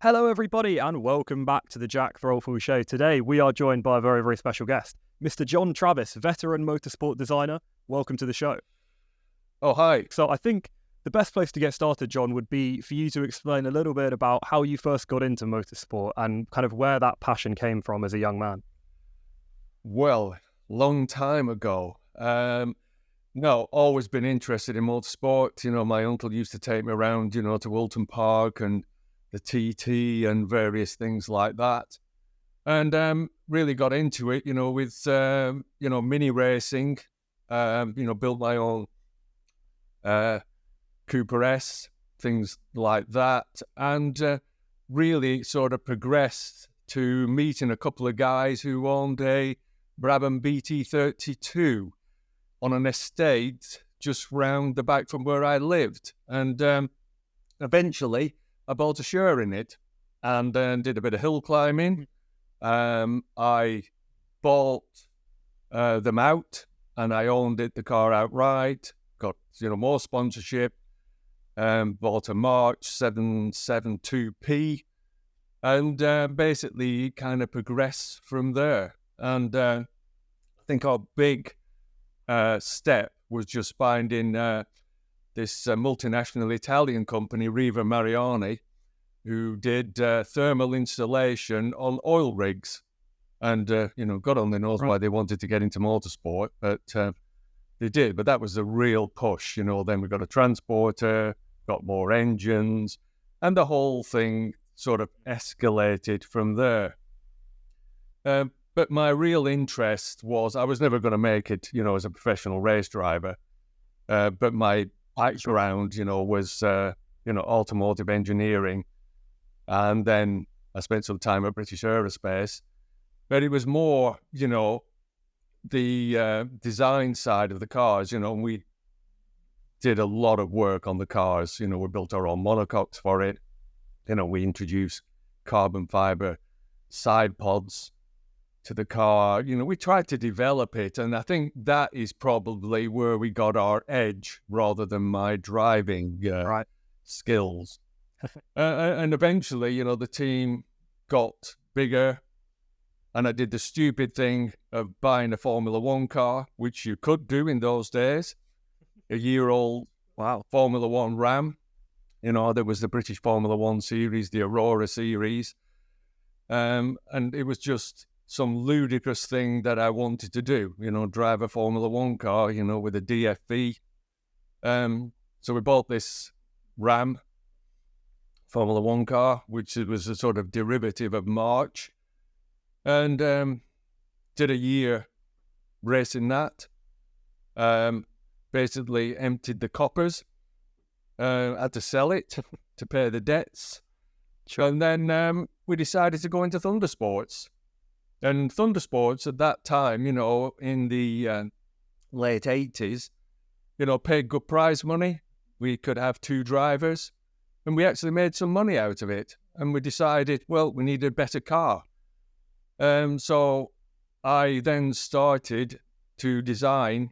Hello, everybody, and welcome back to the Jack Throlful Show. Today, we are joined by a very, very special guest, Mr. John Travis, veteran motorsport designer. Welcome to the show. Oh, hi. So I think the best place to get started, John, would be for you to explain a little bit about how you first got into motorsport and kind of where that passion came from as a young man. Well, long time ago. No, always been interested in motorsport. My uncle used to take me around, to Wilton Park and the TT and various things like that. And really got into it, with, mini racing, built my own Cooper S, things like that. And really sort of progressed to meeting a couple of guys who owned a Brabham BT32 on an estate just round the back from where I lived. And eventually I bought a share in it and then did a bit of hill climbing. I bought them out and I owned the car outright, got, more sponsorship, bought a March 772P and basically kind of progressed from there. And I think our big step was just finding this multinational Italian company, Riva Mariani, who did thermal installation on oil rigs. And, God only knows why they wanted to get into motorsport, but they did. But that was a real push, Then we got a transporter, got more engines, and the whole thing sort of escalated from there. But my real interest was, I was never going to make it, as a professional race driver. But my background, was, automotive engineering. And then I spent some time at British Aerospace. But it was more, the design side of the cars, and we did a lot of work on the cars. We built our own monocoques for it. We introduced carbon fiber Sidepods to the car. We tried to develop it, and I think that is probably where we got our edge rather than my driving skills. And eventually, the team got bigger, and I did the stupid thing of buying a Formula One car, which you could do in those days. A year-old Formula One Ram. There was the British Formula One series, the Aurora series, and it was just some ludicrous thing that I wanted to do, drive a Formula One car, with a DFV. So we bought this Ram Formula One car, which was a sort of derivative of March, and did a year racing that. Basically emptied the coppers, had to sell it to pay the debts. Sure. And then we decided to go into Thundersports. And Thundersports at that time, in the late 80s, paid good prize money. We could have 2 drivers, and we actually made some money out of it. And we decided, well, we needed a better car. So I then started to design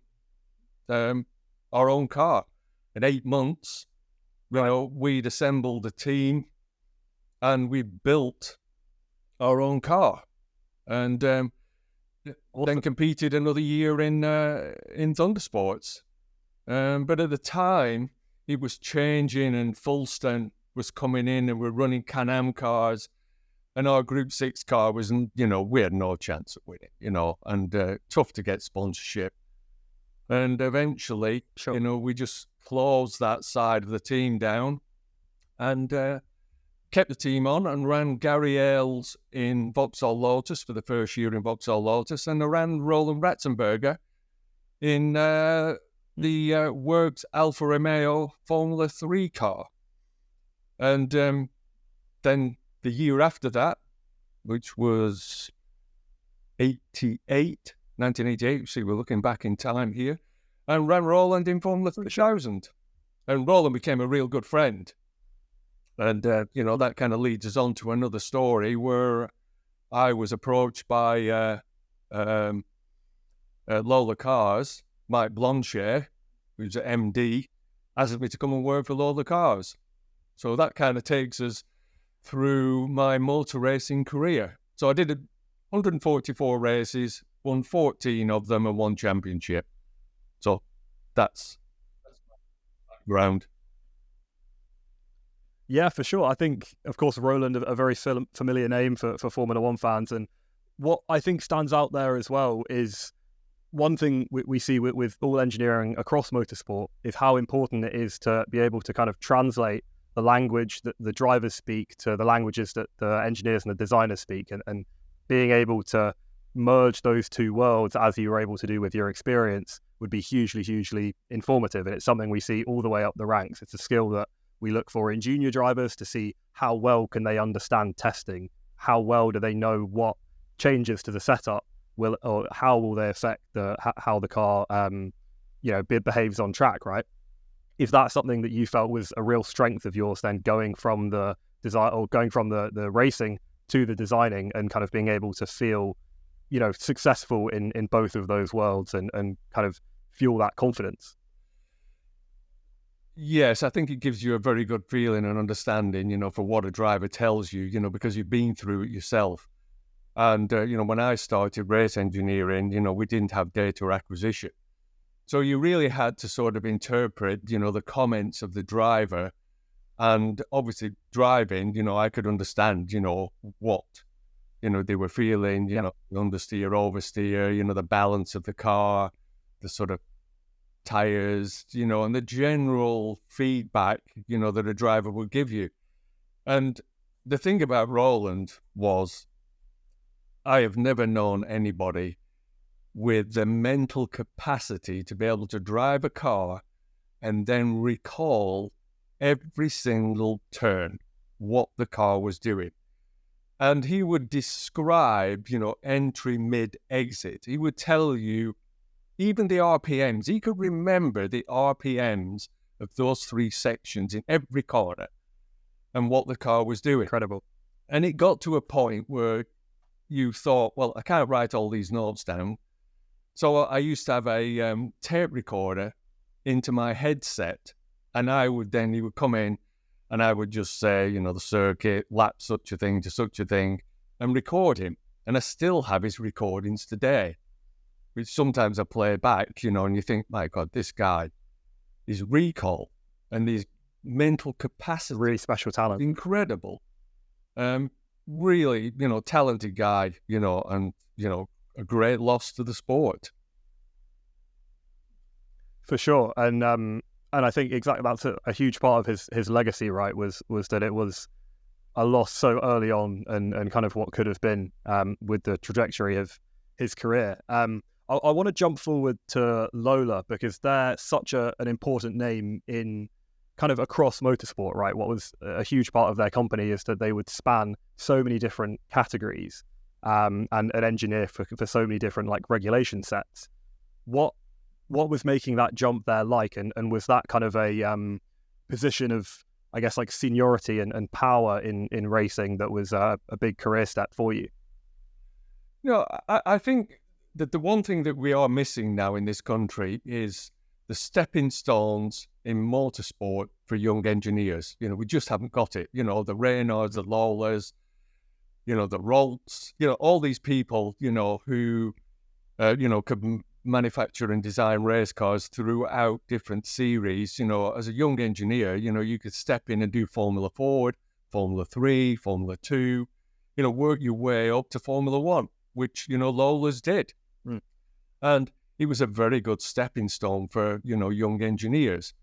our own car. In 8 months, we'd assembled a team, and we built our own car. And then competed another year in Thundersports. But at the time, it was changing, and Fulston was coming in, and we're running Can-Am cars. And our Group 6 car was, we had no chance of winning, and tough to get sponsorship. And eventually, we just closed that side of the team down and kept the team on and ran Gary Ailes in Vauxhall Lotus for the first year in Vauxhall Lotus, and I ran Roland Ratzenberger in the Works Alfa Romeo Formula 3 car. And then the year after that, which was 1988, see, we're looking back in time here, and ran Roland in Formula 3000. And Roland became a real good friend. And, that kind of leads us on to another story where I was approached by Lola Cars, Mike Blanchet, who's an MD, asked me to come and work for Lola Cars. So that kind of takes us through my motor racing career. So I did 144 races, won 14 of them and one championship. So that's background. Yeah, for sure. I think, of course, Roland, a very familiar name for Formula One fans. And what I think stands out there as well is one thing we see with all engineering across motorsport is how important it is to be able to kind of translate the language that the drivers speak to the languages that the engineers and the designers speak, and being able to merge those two worlds as you were able to do with your experience would be hugely, hugely informative. And it's something we see all the way up the ranks. It's a skill that we look for in junior drivers to see how well can they understand testing, how well do they know what changes to the setup will, or how will they affect how the car behaves on track, right? If that's something that you felt was a real strength of yours, then going from the design or going from the racing to the designing and kind of being able to feel, successful in both of those worlds and kind of fuel that confidence. Yes, I think it gives you a very good feeling and understanding, for what a driver tells you, because you've been through it yourself. And, when I started race engineering, we didn't have data acquisition. So you really had to sort of interpret, the comments of the driver. And obviously driving, I could understand, what, they were feeling, understeer, oversteer, the balance of the car, the sort of tires, and the general feedback, that a driver would give you. And the thing about Roland was I have never known anybody with the mental capacity to be able to drive a car and then recall every single turn what the car was doing. And he would describe, entry, mid, exit. He would tell you even the RPMs. He could remember the RPMs of those three sections in every corner and what the car was doing. Incredible. And it got to a point where you thought, well, I can't write all these notes down. So I used to have a tape recorder into my headset, and he would come in and I would just say, the circuit, lap such a thing to such a thing, and record him. And I still have his recordings today, which sometimes I play back, and you think, my God, this guy, his recall and his mental capacity. Really special talent. Incredible. Really, talented guy, and, a great loss to the sport. For sure. And I think exactly that's a huge part of his legacy, right, was that it was a loss so early on and kind of what could have been with the trajectory of his career. I want to jump forward to Lola because they're such an important name in kind of across motorsport, right? What was a huge part of their company is that they would span so many different categories and an engineer for so many different like regulation sets. What was making that jump there like, and was that kind of a position of, I guess, like seniority and power in racing that was a big career step for you? I think that the one thing that we are missing now in this country is the stepping stones in motorsport for young engineers. We just haven't got it. The Reynolds, the Lolas, the Rolts, all these people, who, could manufacture and design race cars throughout different series. As a young engineer, you could step in and do Formula Ford, Formula 3, Formula 2, work your way up to Formula 1, which, Lola's did. Mm. And it was a very good stepping stone for, young engineers,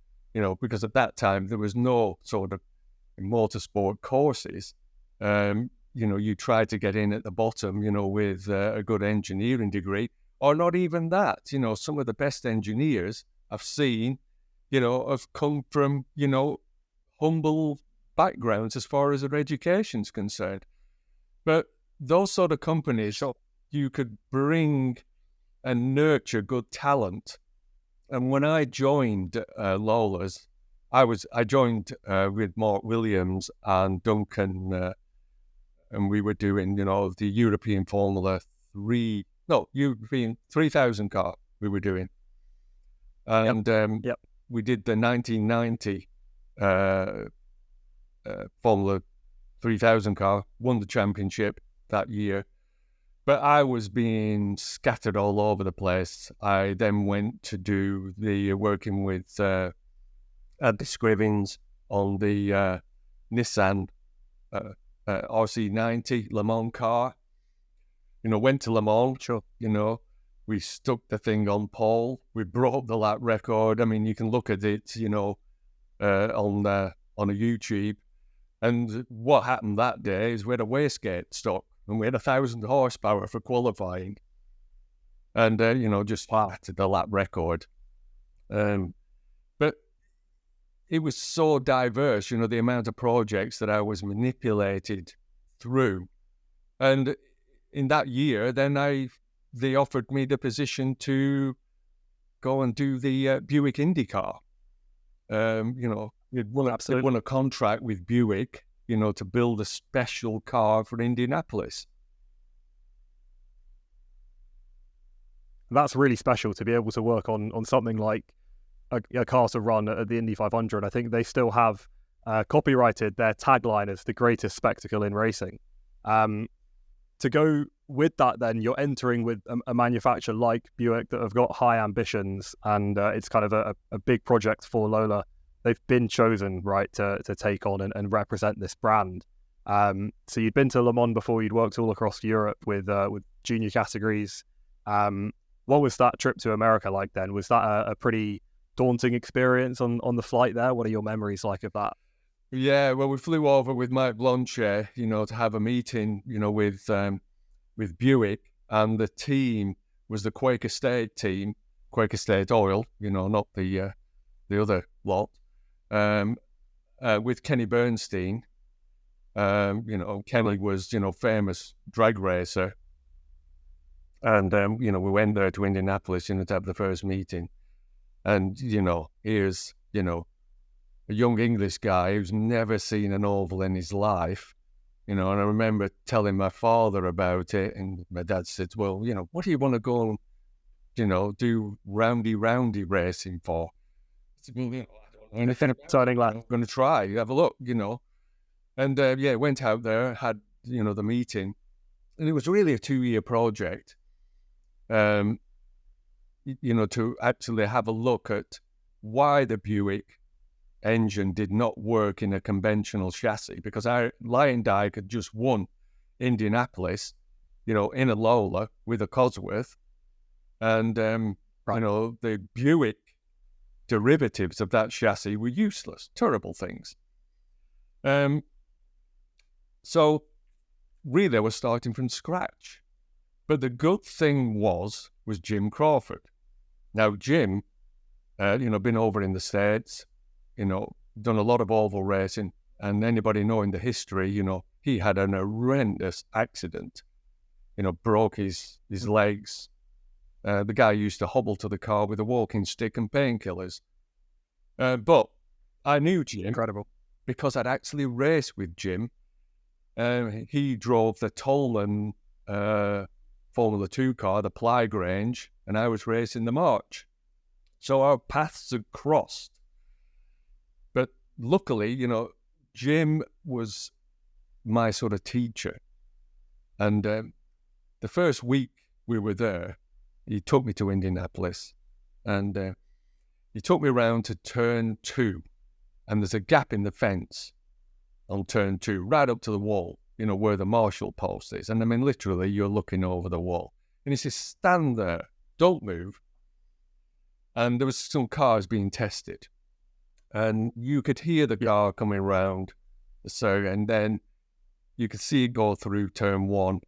because at that time there was no sort of motorsport courses. You tried to get in at the bottom, with a good engineering degree, or not even that. Some of the best engineers I've seen, have come from, humble backgrounds as far as their education's concerned. But those sort of companies, you could bring and nurture good talent. And when I joined Lola's, I joined with Mark Williams and Duncan, and we were doing, the European Formula 3, European 3000 car we were doing. And we did the 1990 Formula 3000 car, won the championship that year. But I was being scattered all over the place. I then went to do the working with Andy Scrivens on the Nissan RC90 Le Mans car. Went to Le Mans. Sure. We stuck the thing on pole. We broke the lap record. I mean, you can look at it, on a YouTube. And what happened that day is we had a wastegate stuck, and we had 1,000 horsepower for qualifying, and just battered the lap record. But it was so diverse, the amount of projects that I was manipulated through, and in that year, then they offered me the position to go and do the Buick Indycar. We'd won a contract with Buick, to build a special car for Indianapolis. That's really special to be able to work on something like a car to run at the Indy500. I think they still have copyrighted their tagline as the greatest spectacle in racing. To go with that, then you're entering with a manufacturer like Buick that have got high ambitions, and it's kind of a big project for Lola. They've been chosen, right, to take on and represent this brand. So you'd been to Le Mans before, you'd worked all across Europe with junior categories. What was that trip to America like then? Was that a pretty daunting experience on the flight there? What are your memories like of that? Yeah, well, we flew over with Mike Blanchet, to have a meeting, with Buick, and the team was the Quaker State team, Quaker State Oil, not the other lot, with Kenny Bernstein. Kenny was, famous drag racer. And, we went there to Indianapolis, to have the first meeting. And, here's, a young English guy who's never seen an oval in his life, and I remember telling my father about it, and my dad said, well, what do you want to go and, do roundy racing for? I said, well, I don't know anything about it. I'm going to try, have a look, And, went out there, had, the meeting, and it was really a 2-year project, to actually have a look at why the Buick engine did not work in a conventional chassis, because Lion Dyke had just won Indianapolis, in a Lola with a Cosworth, and the Buick derivatives of that chassis were useless, terrible things. So really, I was starting from scratch. But the good thing was Jim Crawford. Now Jim, been over in the States, done a lot of oval racing, and anybody knowing the history, he had an horrendous accident, broke his legs. The guy used to hobble to the car with a walking stick and painkillers. But I knew Jim. Incredible. Because I'd actually raced with Jim. He drove the Tolman Formula 2 car, the Ply Grange, and I was racing the March. So our paths had crossed. But luckily, Jim was my sort of teacher. And the first week we were there, he took me to Indianapolis, and he took me around to turn 2. And there's a gap in the fence on turn 2, right up to the wall, where the marshal post is. And I mean, literally, you're looking over the wall. And he says, stand there, don't move. And there was some cars being tested. And you could hear the car coming around. So, and then you could see it go through turn 1.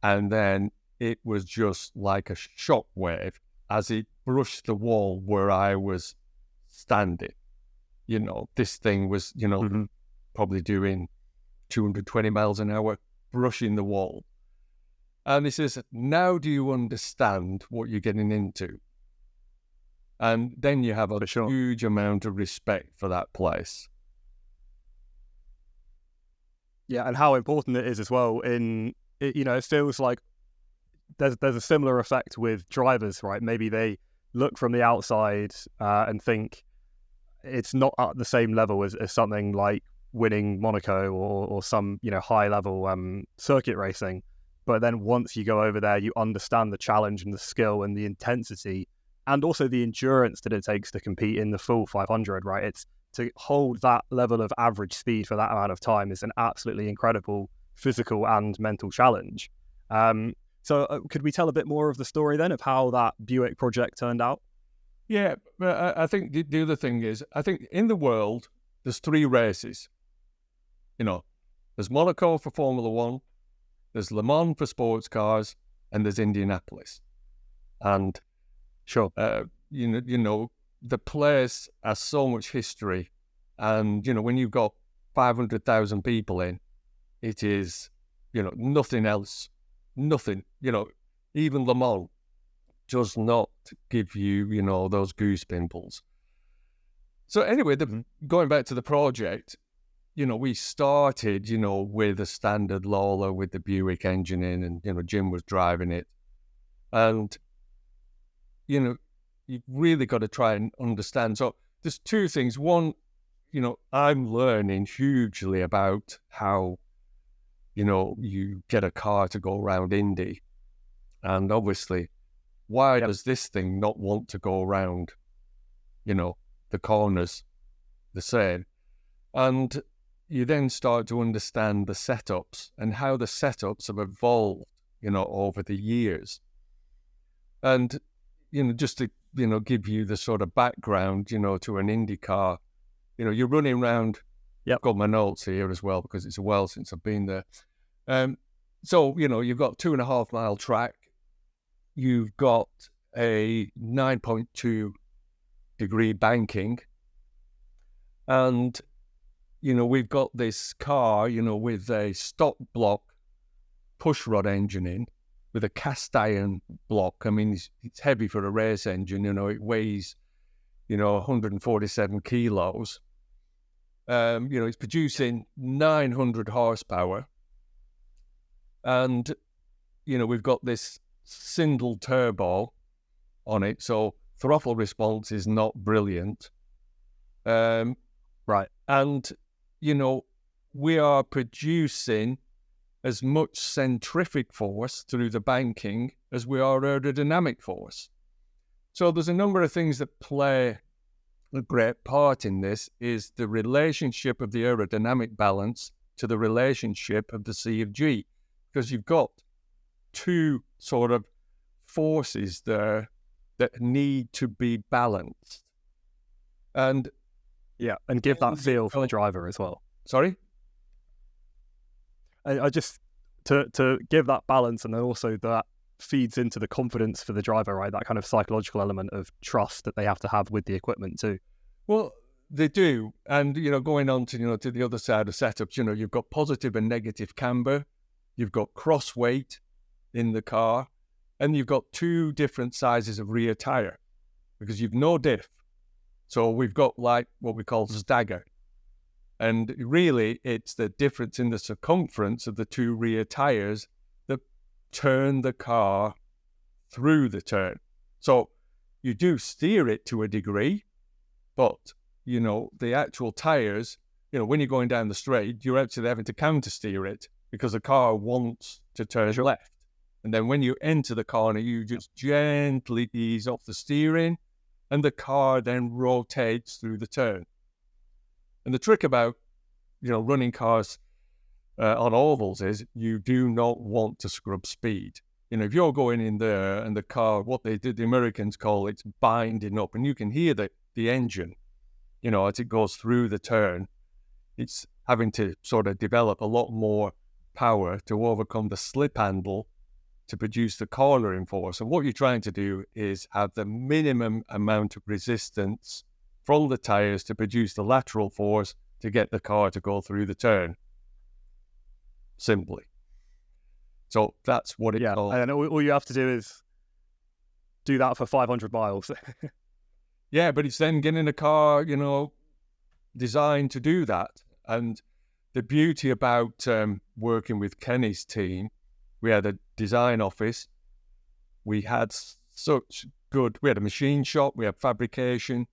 And then it was just like a shockwave as it brushed the wall where I was standing. This thing was, probably doing 220 miles an hour, brushing the wall. And he says, now do you understand what you're getting into? And then you have a huge amount of respect for that place. Yeah, and how important it is as well. It feels like there's a similar effect with drivers, right? Maybe they look from the outside and think it's not at the same level as something like winning Monaco or some, you know, high level circuit racing. But then once you go over there, you understand the challenge and the skill and the intensity and also the endurance that it takes to compete in the full 500, right? It's to hold that level of average speed for that amount of time is an absolutely incredible physical and mental challenge. So could we tell a bit more of the story then of how that Buick project turned out? Yeah, but I think the other thing is, I think in the world, there's 3 races. You know, there's Monaco for Formula One, there's Le Mans for sports cars, and there's Indianapolis. And Sure, you know, the place has so much history, and you know, when you've got 500,000 people in, it is, you know, nothing else, nothing. You know, even Le Mans does not give you, you know, those goose pimples. So anyway, going back to the project, you know, we started, you know, with a standard Lola with the Buick engine in, and, you know, Jim was driving it. And, you know, you've really got to try and understand. So there's 2 things. One, you know, I'm learning hugely about how, you know, you get a car to go around Indy. And obviously, why does this thing not want to go around, you know, the corners the same? And you then start to understand the setups and how the setups have evolved, you know, over the years. And, you know, just to, you know, give you the sort of background, you know, to an Indycar, you know, you're running around. Yep. I've got my notes here as well because it's a while since I've been there. So, you know, you've got 2.5 mile track. You've got a 9.2 degree banking. And, you know, we've got this car, you know, with a stock block pushrod engine in, with a cast iron block. I mean, it's heavy for a race engine, you know, it weighs, you know, 147 kilos. You know, it's producing 900 horsepower. And, you know, we've got this Sindel turbo on it, so throttle response is not brilliant. right. And, you know, we are producing as much centrifugal force through the banking as we are aerodynamic force. So there's a number of things that play a great part in this, is the relationship of the aerodynamic balance to the relationship of the C of G, because you've got 2 sort of forces there that need to be balanced. And yeah, and give that feel for the driver as well. Sorry? I just to give that balance, and then also that feeds into the confidence for the driver, right? That kind of psychological element of trust that they have to have with the equipment too. Well, they do. And, you know, going on to, you know, to the other side of setups, you know, you've got positive and negative camber, you've got cross weight in the car, and you've got 2 different sizes of rear tire because you've no diff. So we've got like what we call stagger. And really, it's the difference in the circumference of the 2 rear tires that turn the car through the turn. So you do steer it to a degree, but, you know, the actual tires, you know, when you're going down the straight, you're actually having to counter steer it because the car wants to turn left. And then when you enter the corner, you just gently ease off the steering, and the car then rotates through the turn. And the trick about, you know, running cars on ovals is you do not want to scrub speed. You know, if you're going in there and the car, what they did, the Americans call it's binding up, and you can hear the engine, you know, as it goes through the turn, it's having to sort of develop a lot more power to overcome the slip handle to produce the cornering force. And what you're trying to do is have the minimum amount of resistance from the tires to produce the lateral force to get the car to go through the turn. Simply. So that's what it's called. And all you have to do is do that for 500 miles. Yeah, but it's then getting a car, you know, designed to do that. And the beauty about working with Kenny's team, we had a design office. We had we had a machine shop, we had fabrication,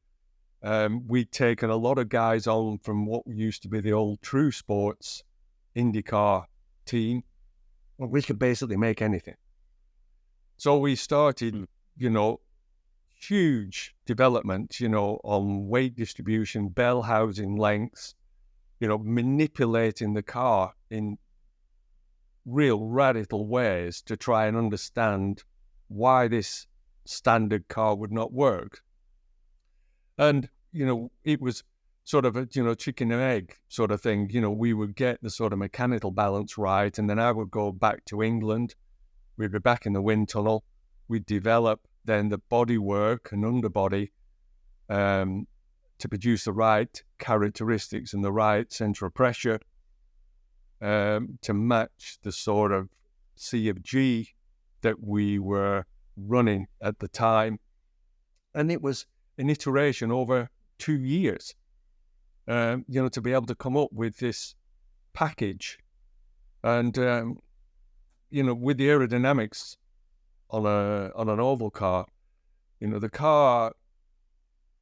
we'd taken a lot of guys on from what used to be the old True Sports Indycar team. Well, we could basically make anything. So we started, huge development, on weight distribution, bell housing lengths, manipulating the car in real radical ways to try and understand why this standard car would not work. And, it was sort of a, chicken and egg sort of thing. We would get the sort of mechanical balance right, and then I would go back to England. We'd be back in the wind tunnel. We'd develop then the bodywork and underbody to produce the right characteristics and the right center of pressure to match the sort of C of G that we were running at the time. And it was an iteration over 2 years, to be able to come up with this package. And, with the aerodynamics on an oval car, the car,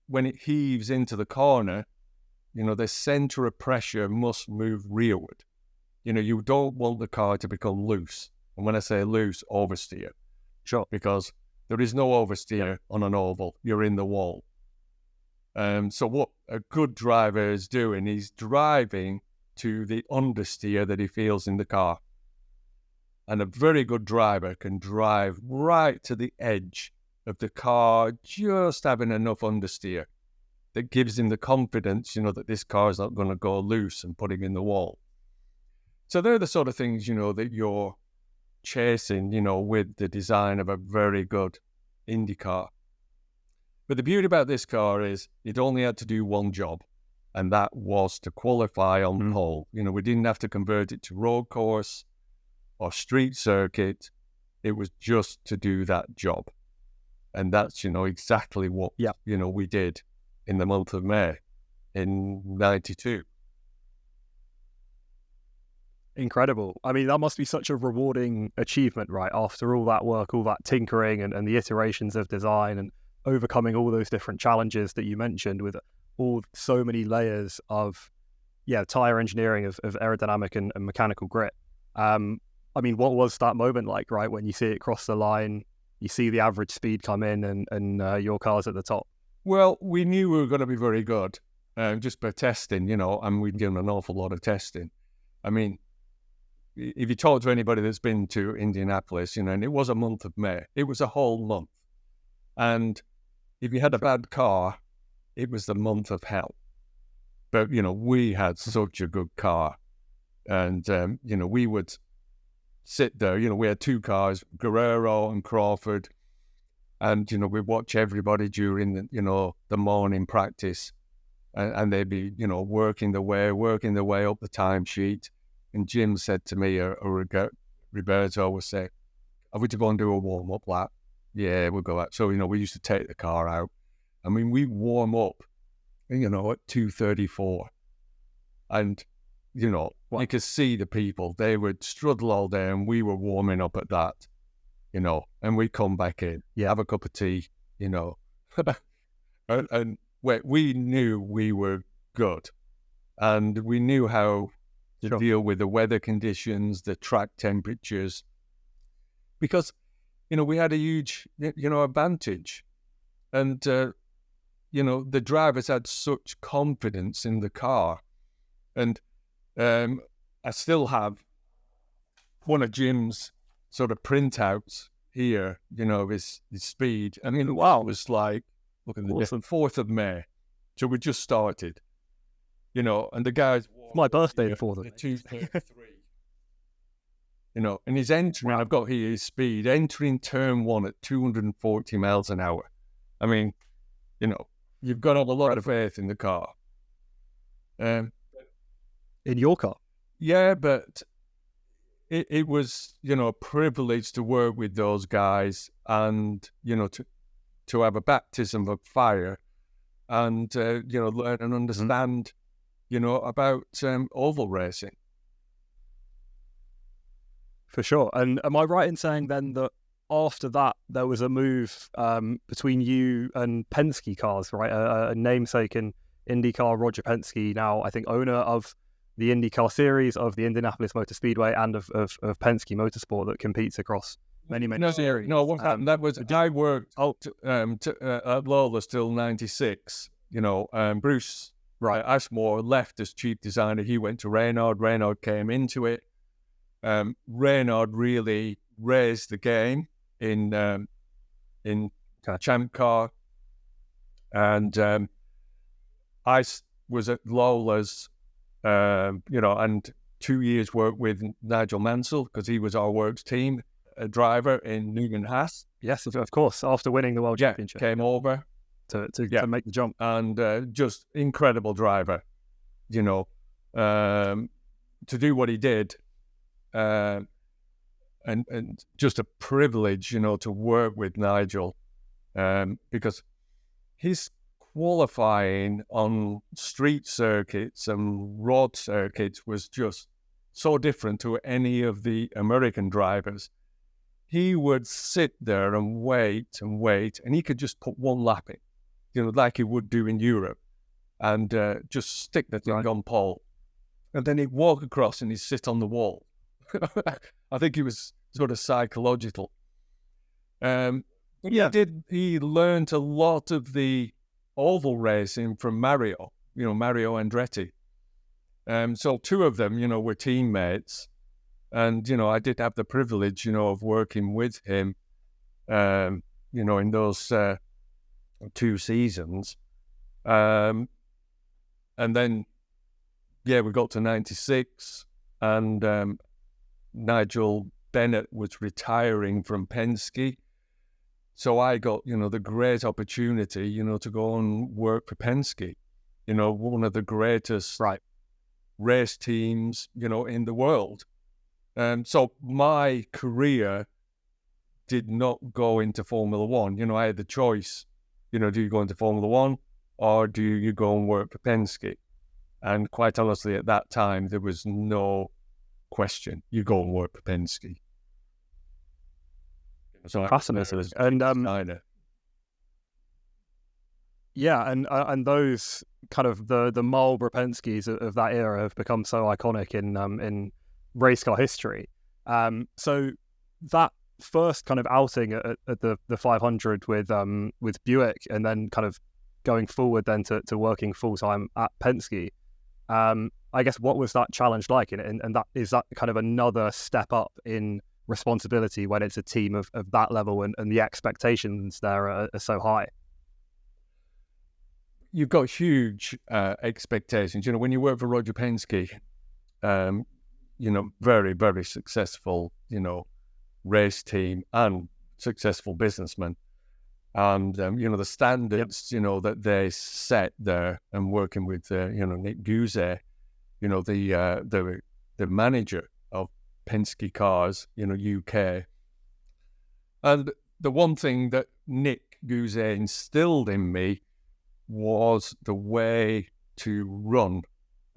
when it heaves into the corner, the center of pressure must move rearward. You don't want the car to become loose. And when I say loose, oversteer. Sure. Because there is no oversteer on an oval. You're in the wall. So what a good driver is doing, he's driving to the understeer that he feels in the car. And a very good driver can drive right to the edge of the car, just having enough understeer that gives him the confidence, that this car is not going to go loose and put him in the wall. So they're the sort of things, that you're chasing, with the design of a very good IndyCar. But the beauty about this car is it only had to do one job, and that was to qualify on pole. We didn't have to convert it to road course or street circuit. It was just to do that job. And that's, exactly what, we did in the month of May in 92. Incredible. I mean, that must be such a rewarding achievement, right? After all that work, all that tinkering and the iterations of design and overcoming all those different challenges that you mentioned with so many layers of, tire engineering, of aerodynamic and mechanical grit. I mean, what was that moment like, right? When you see it cross the line, you see the average speed come in and your car's at the top. Well, we knew we were going to be very good just by testing, and we'd done an awful lot of testing. I mean, if you talk to anybody that's been to Indianapolis, and it was a month of May, it was a whole month. And if you had a bad car, it was the month of hell. But, we had such a good car. And, we would sit there, we had two cars, Guerrero and Crawford. And, we'd watch everybody during the morning practice. And they'd be, working their way up the timesheet. And Jim said to me, or Roberto would say, "Are we to go and do a warm-up lap?" "Yeah, we'll go out." So, we used to take the car out. I mean, we warm up, at 2:34. And, you could see the people. They would struggle all day, and we were warming up at that, and we'd come back in, have a cup of tea, and we knew we were good. And we knew how to deal with the weather conditions, the track temperatures, because, we had a huge, advantage. And, the drivers had such confidence in the car. And I still have one of Jim's sort of printouts here, his speed. I mean, wow, it was like, look at the 4th of May. So we just started, and the guys... My birthday before that. 2:33. And his entering, I've got here his speed, entering turn 1 at 240 miles an hour. I mean, you've got to have a lot of faith in the car. In your car? Yeah, but it was, a privilege to work with those guys and, to have a baptism of fire and, learn and understand, about oval racing. For sure. And am I right in saying then that after that, there was a move between you and Penske cars, right? A namesake in IndyCar, Roger Penske, now I think owner of the IndyCar series, of the Indianapolis Motor Speedway, and of Penske Motorsport, that competes across many series. No, what happened? That was I worked at Lola till '96. Bruce Ashmore left as chief designer. He went to Reynard. Reynard came into it. Reynard really raised the game in Champ Car, and I was at Lola's, and 2 years worked with Nigel Mansell because he was our works team driver in Newman Haas. Yes, of course. After winning the World Championship, came over to make the jump, and just incredible driver, to do what he did, and just a privilege, to work with Nigel, because his qualifying on street circuits and road circuits was just so different to any of the American drivers. He would sit there and wait, and he could just put one lap in, like he would do in Europe, and just stick the thing on pole. And then he'd walk across and he'd sit on the wall. I think he was sort of psychological. He learned a lot of the oval racing from Mario Andretti. So two of them, were teammates. And, I did have the privilege, of working with him, in those 2 seasons. And then, we got to 96, and Nigel Bennett was retiring from Penske. So I got, the great opportunity, to go and work for Penske, one of the greatest race teams, in the world. So my career did not go into Formula One. I had the choice, do you go into Formula One or do you go and work for Penske? And quite honestly, at that time, there was no question. You go and work for Penske. So fascinating. And and those kind of the Marlboro Penskes of that era have become so iconic in race car history. So that first kind of outing at the 500 with Buick, and then kind of going forward then to working full time at Penske. I guess, what was that challenge like? And that is that kind of another step up in responsibility when it's a team of that level, and the expectations there are so high. You've got huge expectations. When you work for Roger Penske, very, very successful, race team and successful businessman. And, the standards, that they set there, and working with, Nick Guzet, the manager of Penske Cars, UK. And the one thing that Nick Guzet instilled in me was the way to run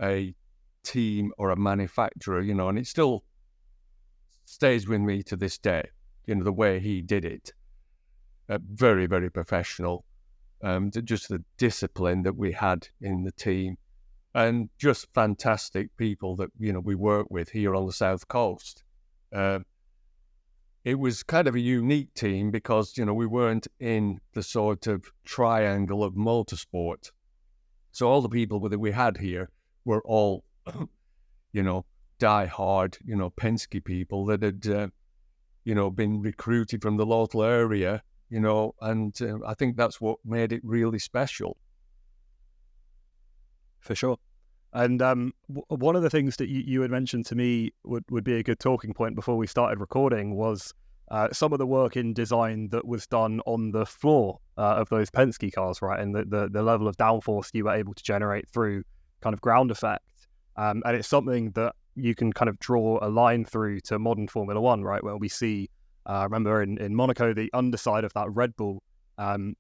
a team or a manufacturer, and it still stays with me to this day, the way he did it. Very, very professional. Just the discipline that we had in the team, and just fantastic people that, we work with here on the South Coast. It was kind of a unique team because, we weren't in the sort of triangle of motorsport. So all the people that we had here were all, die-hard, Penske people that had, been recruited from the local area, and I think that's what made it really special. For sure. And one of the things that you had mentioned to me would be a good talking point before we started recording was some of the work in design that was done on the floor of those Penske cars, right? And the level of downforce you were able to generate through kind of ground effect. And it's something that you can kind of draw a line through to modern Formula One, right? Where we see, remember in Monaco, the underside of that Red Bull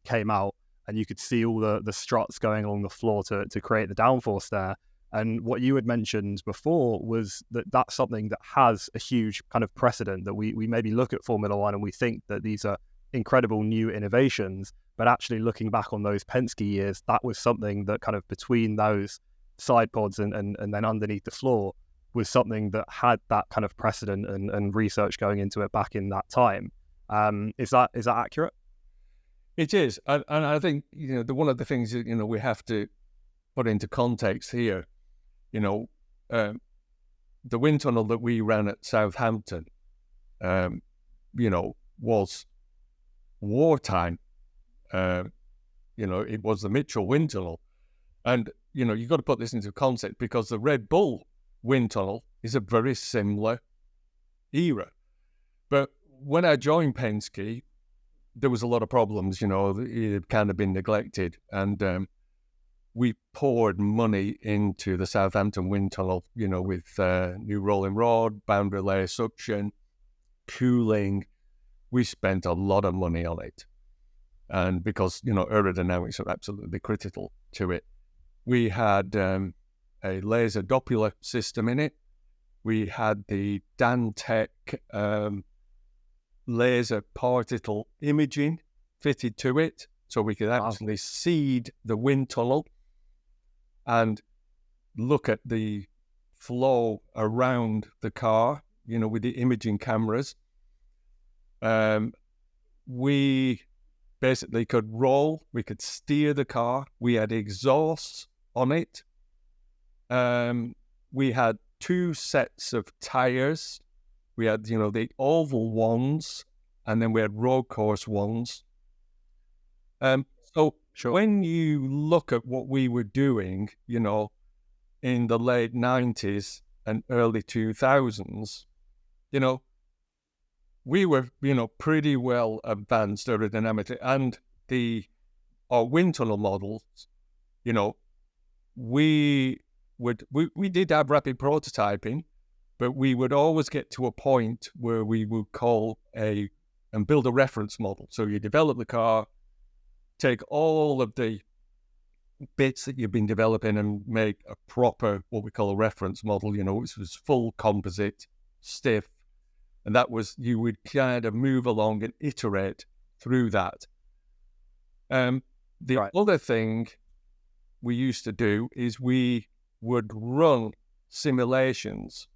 came out, and you could see all the struts going along the floor to create the downforce there. And what you had mentioned before was that that's something that has a huge kind of precedent, that we maybe look at Formula One and we think that these are incredible new innovations, but actually looking back on those Penske years, that was something that kind of between those side pods and then underneath the floor was something that had that kind of precedent and research going into it back in that time. Is that accurate? It is. And I think, one of the things that, we have to put into context here, the wind tunnel that we ran at Southampton, was wartime. It was the Mitchell wind tunnel. And, you've got to put this into context, because the Red Bull wind tunnel is a very similar era. But when I joined Penske, there was a lot of problems, it had kind of been neglected. And we poured money into the Southampton wind tunnel, with new rolling rod, boundary layer suction, cooling. We spent a lot of money on it. And because, aerodynamics are absolutely critical to it. We had a laser Doppler system in it. We had the Dantec laser particle imaging fitted to it, so we could actually seed the wind tunnel and look at the flow around the car, with the imaging cameras. We basically could roll, we could steer the car. We had exhausts on it. We had 2 sets of tires. We had, the oval ones, and then we had road course ones. So Sure. When you look at what we were doing, in the late 90s and early 2000s, we were, pretty well advanced aerodynamically. And our wind tunnel models, we did have rapid prototyping, but we would always get to a point where we would and build a reference model. So you develop the car, take all of the bits that you've been developing and make a proper, what we call a reference model, which was full composite, stiff. And that was, you would kind of move along and iterate through that. The other thing we used to do is we would run simulations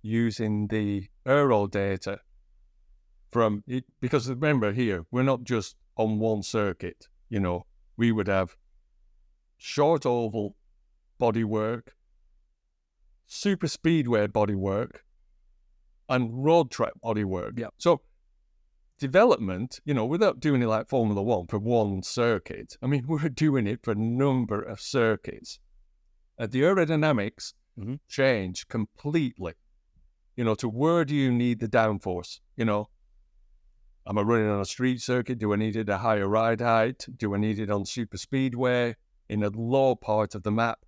using the aero data from it, because remember here, we're not just on one circuit. We would have short oval bodywork, super speedway bodywork, and road track bodywork. Yeah. So development, without doing it like Formula One for one circuit, we're doing it for a number of circuits. The aerodynamics change completely. To where do you need the downforce? Am I running on a street circuit? Do I need it at a higher ride height? Do I need it on super speedway in a low part of the map?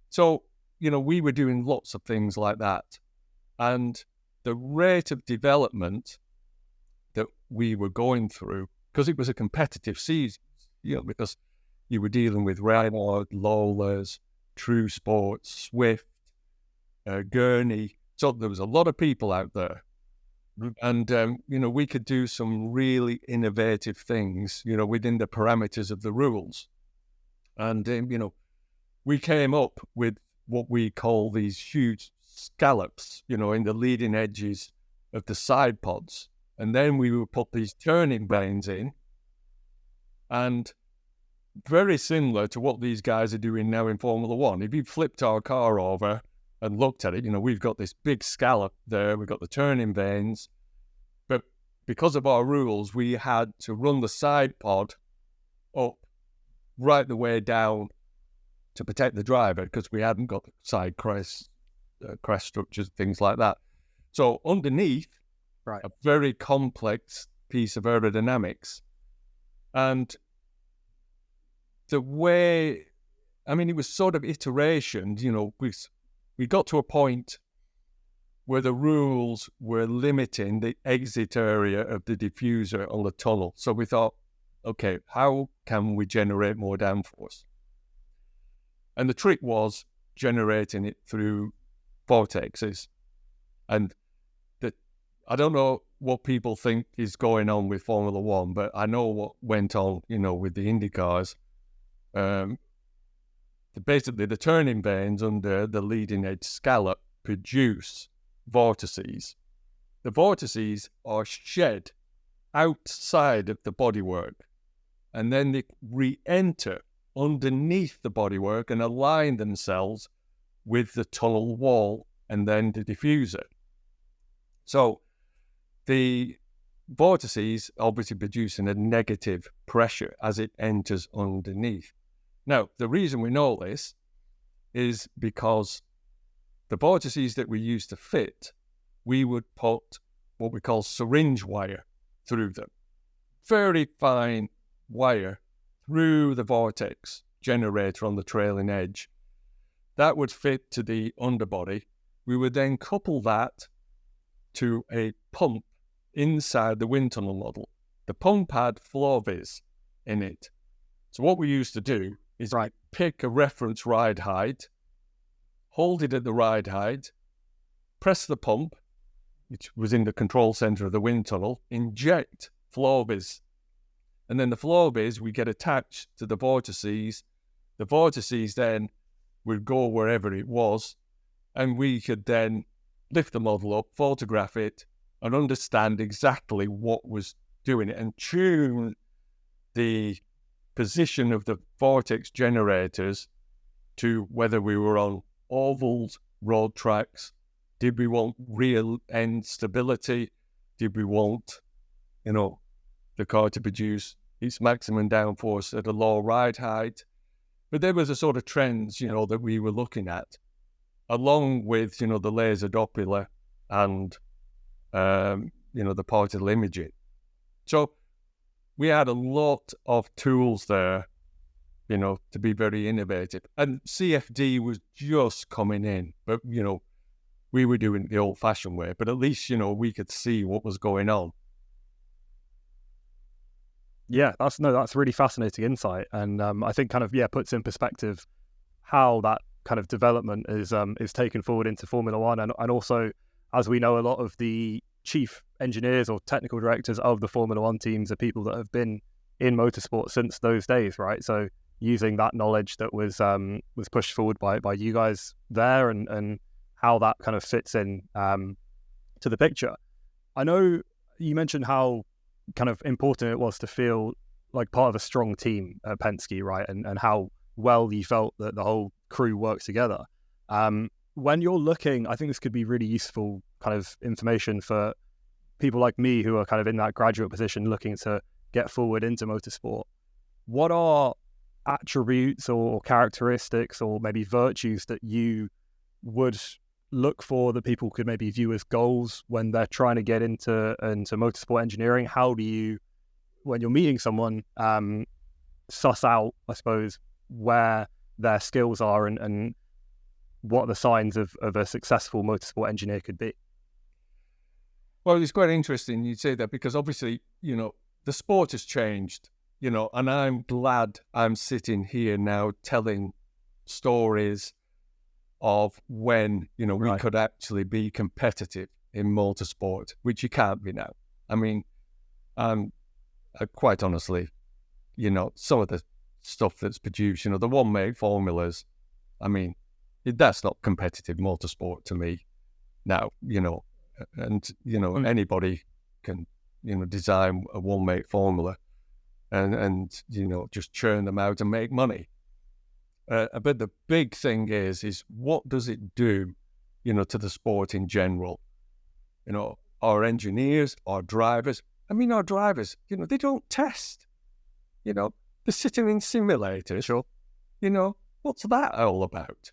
So, we were doing lots of things like that. And the rate of development that we were going through, because it was a competitive season, because you were dealing with Reynolds, Lolas, True Sports, Swift, Gurney. So there was a lot of people out there. And, we could do some really innovative things, within the parameters of the rules. And, we came up with what we call these huge scallops, in the leading edges of the side pods. And then we would put these turning vanes in. And very similar to what these guys are doing now in Formula One. If you flipped our car over and looked at it, we've got this big scallop there, we've got the turning vanes, but because of our rules, we had to run the side pod up right the way down to protect the driver, because we hadn't got the side crash structures, things like that. So underneath, a very complex piece of aerodynamics. And the way, it was sort of iteration, we got to a point where the rules were limiting the exit area of the diffuser on the tunnel. So we thought, okay, how can we generate more downforce? And the trick was generating it through vortexes. And I don't know what people think is going on with Formula One, but I know what went on, with the Indycars. Basically, the turning vanes under the leading edge scallop produce vortices. The vortices are shed outside of the bodywork, and then they re-enter underneath the bodywork and align themselves with the tunnel wall and then the diffuser. So the vortices obviously producing a negative pressure as it enters underneath. Now, the reason we know this is because the vortices that we used to fit, we would put what we call syringe wire through them. Very fine wire through the vortex generator on the trailing edge. That would fit to the underbody. We would then couple that to a pump inside the wind tunnel model. The pump had floor vis in it. So what we used to do is pick a reference ride height, hold it at the ride height, press the pump, which was in the control center of the wind tunnel, inject floor vis. And then the floor vis we get attached to the vortices. The vortices then would go wherever it was, and we could then lift the model up, photograph it, and understand exactly what was doing it and tune the position of the vortex generators to whether we were on ovals, road tracks. Did we want real end stability? Did we want, the car to produce its maximum downforce at a low ride height? But there was a sort of trends, that we were looking at, along with, the laser Doppler and, the particle imaging. So we had a lot of tools there, to be very innovative. And CFD was just coming in, but, we were doing it the old-fashioned way. But at least, we could see what was going on. Yeah, that's really fascinating insight, and I think puts in perspective how that kind of development is taken forward into Formula One, and also, as we know, a lot of the chief engineers or technical directors of the Formula One teams are people that have been in motorsport since those days, right? So using that knowledge that was pushed forward by you guys there, and how that kind of fits in to the picture. I know you mentioned how kind of important it was to feel like part of a strong team at Penske, right? And how well you felt that the whole crew works together. When you're looking, I think this could be really useful kind of information for people like me who are kind of in that graduate position looking to get forward into motorsport. What are attributes or characteristics or maybe virtues that you would look for that people could maybe view as goals when they're trying to get into motorsport engineering? How do you, when you're meeting someone, suss out, I suppose, where their skills are and what the signs of a successful motorsport engineer could be? Well, it's quite interesting you say that, because obviously, the sport has changed, and I'm glad I'm sitting here now telling stories of when, we could actually be competitive in motorsport, which you can't be now. I mean, quite honestly, some of the stuff that's produced, the one-make formulas, I mean, that's not competitive motorsport to me now, and, anybody can, design a one-make formula and just churn them out and make money. But the big thing is what does it do, to the sport in general? Our engineers, our drivers. I mean, our drivers, they don't test. They're sitting in simulators. Sure. What's that all about?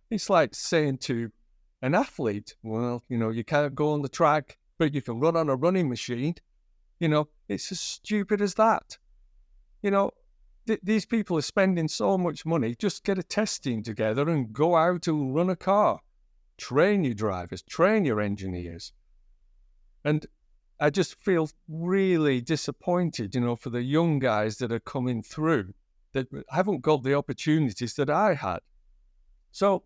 It's like saying to an athlete, well, you can't go on the track, but you can run on a running machine. It's as stupid as that. These people are spending so much money. Just get a test team together and go out and run a car. Train your drivers, train your engineers. And I just feel really disappointed, for the young guys that are coming through that haven't got the opportunities that I had. So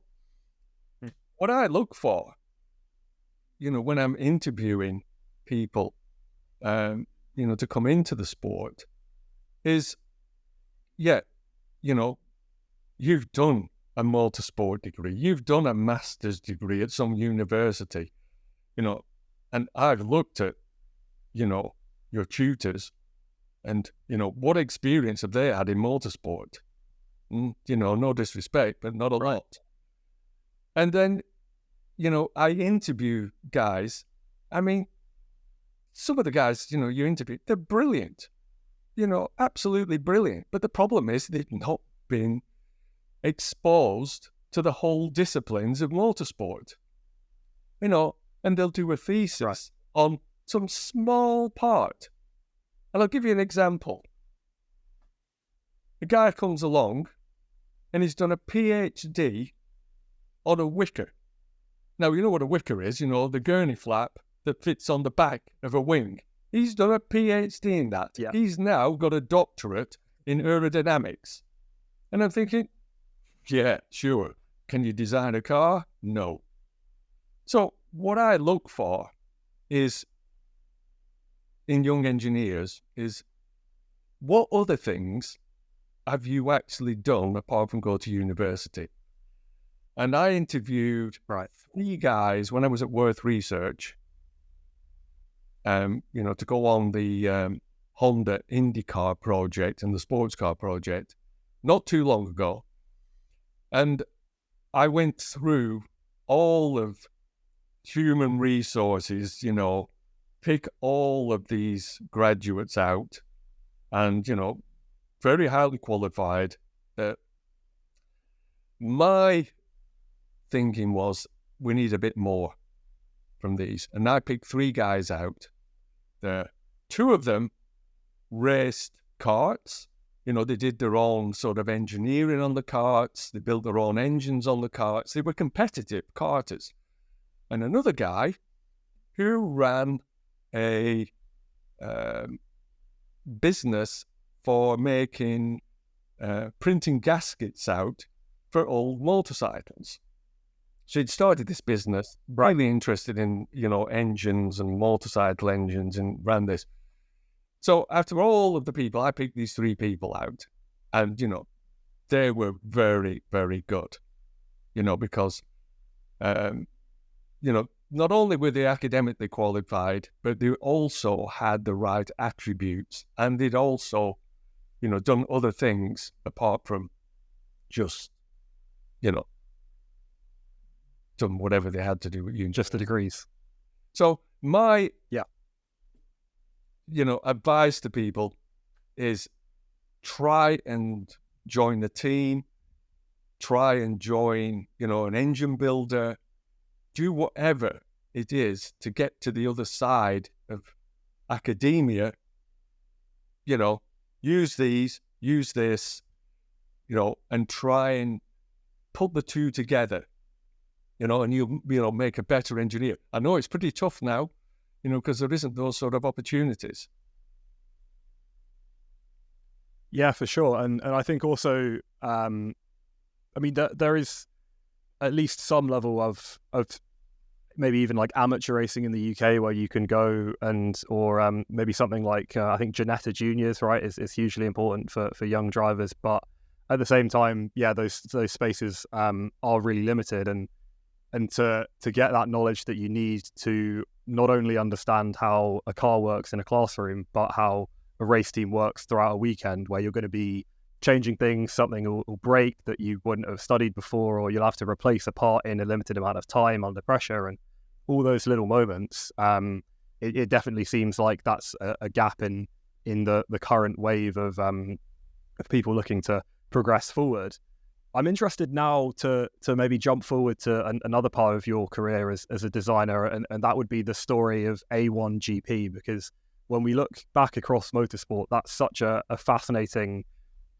what I look for, when I'm interviewing people, to come into the sport is, you've done a motorsport degree, you've done a master's degree at some university, and I've looked at, your tutors and, what experience have they had in motorsport? No disrespect, but not a lot. And then, I interview guys. I mean, some of the guys, you interview, they're brilliant, absolutely brilliant. But the problem is they've not been exposed to the whole disciplines of motorsport, and they'll do a thesis on some small part. And I'll give you an example. A guy comes along and he's done a PhD on a wicker. Now, you know what a wicker is, the gurney flap that fits on the back of a wing. He's done a PhD in that. Yeah. He's now got a doctorate in aerodynamics. And I'm thinking, yeah, sure. Can you design a car? No. So what I look for is, in young engineers, is what other things have you actually done apart from go to university? And I interviewed 3 guys when I was at Worth Research, to go on the Honda Indycar project and the sports car project not too long ago. And I went through all of human resources, pick all of these graduates out and, very highly qualified. My thinking was, we need a bit more from these. And I picked 3 guys out. 2 of them raced karts. They did their own sort of engineering on the karts. They built their own engines on the karts. They were competitive karters. And another guy who ran a business for making printing gaskets out for old motorcycles. So he'd started this business, really interested in, engines and motorcycle engines, and ran this. So after all of the people, I picked these 3 people out, and, they were very, very good, because, not only were they academically qualified, but they also had the right attributes, and they'd also, done other things apart from just, done whatever they had to do at uni. Just the degrees. So my advice to people is try and join the team, try and join, an engine builder, do whatever it is to get to the other side of academia, use this, and try and put the 2 together, and you'll make a better engineer. I know it's pretty tough now, because there isn't those sort of opportunities. Yeah, for sure. And I think also, there is at least some level of maybe even like amateur racing in the UK where you can go or maybe something like, I think Ginetta Juniors, right, is hugely important for young drivers. But at the same time, those spaces are really limited. And to get that knowledge that you need to not only understand how a car works in a classroom, but how a race team works throughout a weekend where you're going to be changing things, something will break that you wouldn't have studied before, or you'll have to replace a part in a limited amount of time under pressure, and all those little moments. It definitely seems like that's a gap in the current wave of people looking to progress forward. I'm interested now to maybe jump forward to another part of your career as a designer, and that would be the story of A1GP, because when we look back across motorsport, that's such a fascinating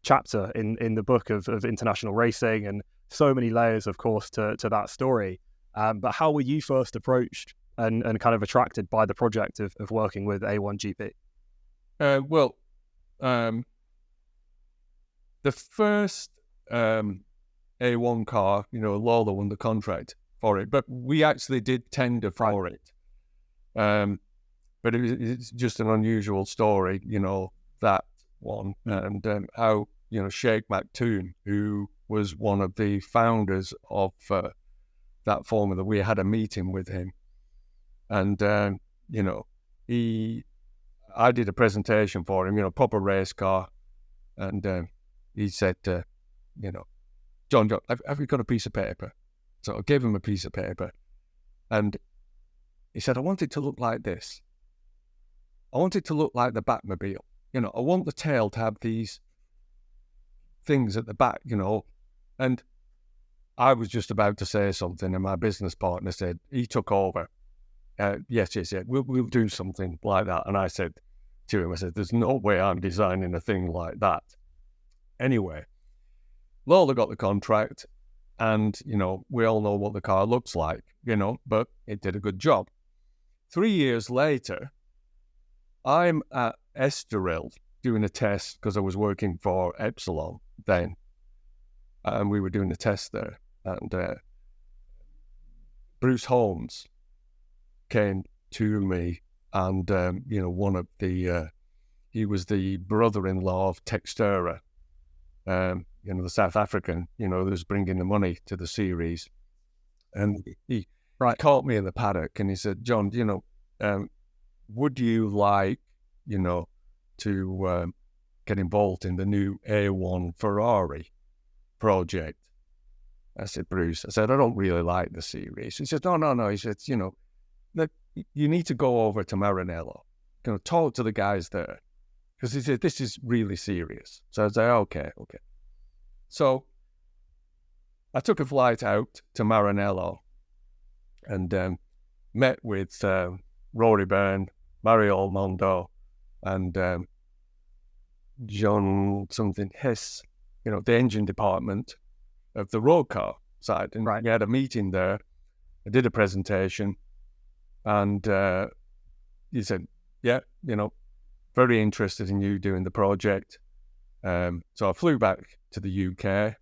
chapter in the book of international racing, and so many layers, of course, to that story. But how were you first approached and kind of attracted by the project of working with A1GP? The first A1 car, Lola won the contract. for it, but we actually did tender for it. But it's just an unusual story, that one, and how, Sheikh Maktoum, who was one of the founders of that formula, we had a meeting with him, and I did a presentation for him, proper race car, and he said, John, have you got a piece of paper? So I gave him a piece of paper, and he said, I want it to look like this. I want it to look like the Batmobile. I want the tail to have these things at the back, And I was just about to say something, and my business partner said, he took over. Yes, we'll do something like that. And I said to him, there's no way I'm designing a thing like that. Anyway, Lola got the contract, and, we all know what the car looks like, but it did a good job. 3 years later, I'm at Estoril doing a test because I was working for Epsilon then, and we were doing a test there. And Bruce Holmes came to me, and one of the he was the brother-in-law of Textura, the South African, that was bringing the money to the series, and he caught me in the paddock, and he said, John, would you like, to get involved in the new A1 Ferrari project? I said, Bruce, I don't really like the series. He said, no. He said, look, you need to go over to Maranello, talk to the guys there, because he said, this is really serious. So I said, okay. So I took a flight out to Maranello and met with Rory Byrne, Mario Mondo, and John something Hess, the engine department of the road car side. And we had a meeting there. I did a presentation, and he said, yeah, very interested in you doing the project. So I flew back to the UK,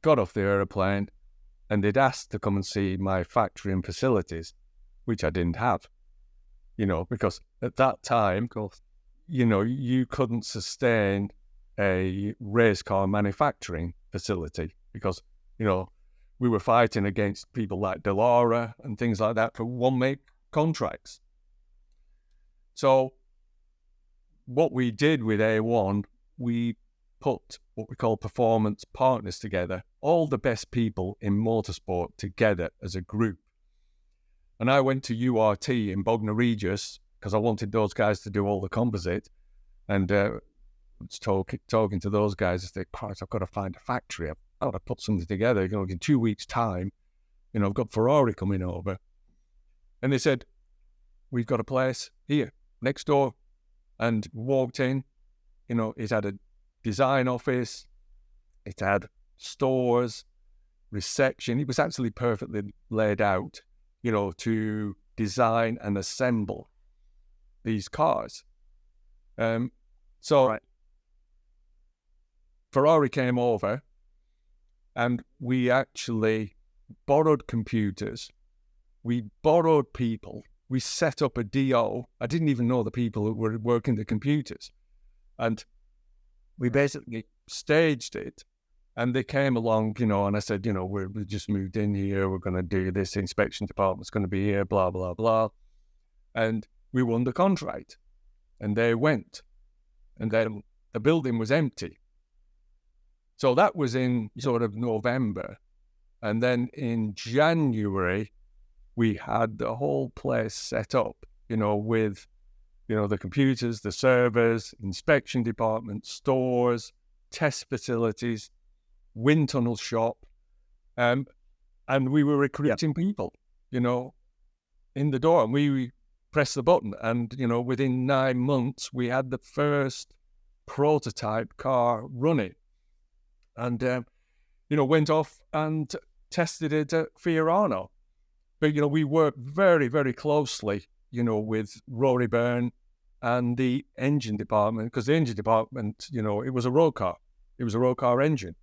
got off the aeroplane, and they'd asked to come and see my factory and facilities, which I didn't have, because at that time, of course, you couldn't sustain a race car manufacturing facility because, we were fighting against people like Delara and things like that for one-make contracts. So what we did with A1, we put what we call performance partners together, all the best people in motorsport together as a group. And I went to URT in Bognor Regis because I wanted those guys to do all the composite. And I was talking to those guys, I said, I've got to find a factory. I've got to put something together. In 2 weeks' time, I've got Ferrari coming over. And they said, we've got a place here, next door. And walked in, it had a design office, it had stores, reception. It was actually perfectly laid out, to design and assemble these cars. Ferrari came over, and we actually borrowed computers. We borrowed people. We set up a DO. I didn't even know the people who were working the computers. And we basically staged it. And they came along, and I said, we just moved in here. We're going to do this. The inspection department's going to be here, blah, blah, blah. And we won the contract. And they went. And then the building was empty. So that was in sort of November. And then in January, we had the whole place set up, with, the computers, the servers, inspection department, stores, test facilities, wind tunnel shop. And we were recruiting people, in the door. And we pressed the button. And, within 9 months, we had the first prototype car running. And, went off and tested it at Fuyran. But, we worked very, very closely, with Rory Byrne and the engine department, because the engine department, it was a road car. It was a road car engine,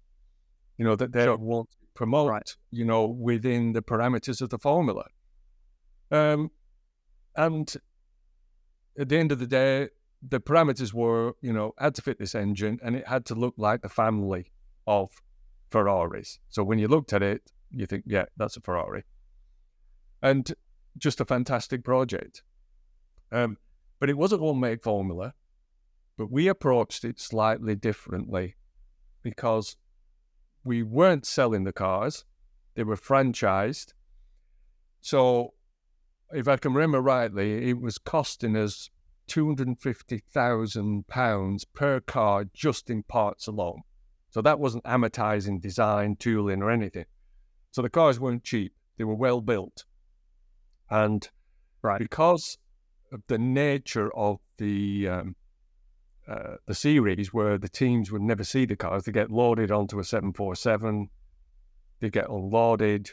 that they wanted promote, within the parameters of the formula. And at the end of the day, the parameters were, had to fit this engine, and it had to look like the family of Ferraris. So when you looked at it, you think, yeah, that's a Ferrari. And just a fantastic project. But it wasn't one-make formula, but we approached it slightly differently because we weren't selling the cars. They were franchised. So if I can remember rightly, it was costing us £250,000 per car just in parts alone. So that wasn't amortizing design, tooling, or anything. So the cars weren't cheap. They were well built. And because of the nature of the series, where the teams would never see the cars, they get loaded onto a 747, they get unloaded.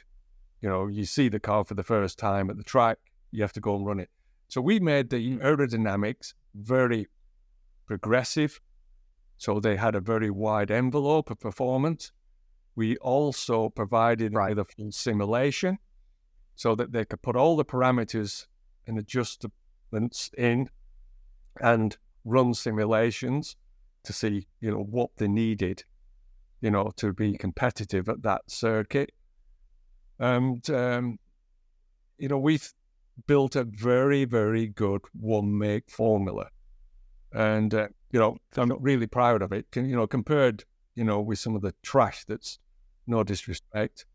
You see the car for the first time at the track, you have to go and run it. So we made the aerodynamics very progressive. So they had a very wide envelope of performance. We also provided with a full simulation so that they could put all the parameters and adjustments in and run simulations to see, what they needed, to be competitive at that circuit. And, we've built a very, very good one-make formula. And, I'm really proud of it. Compared, with some of the trash that's, no disrespect,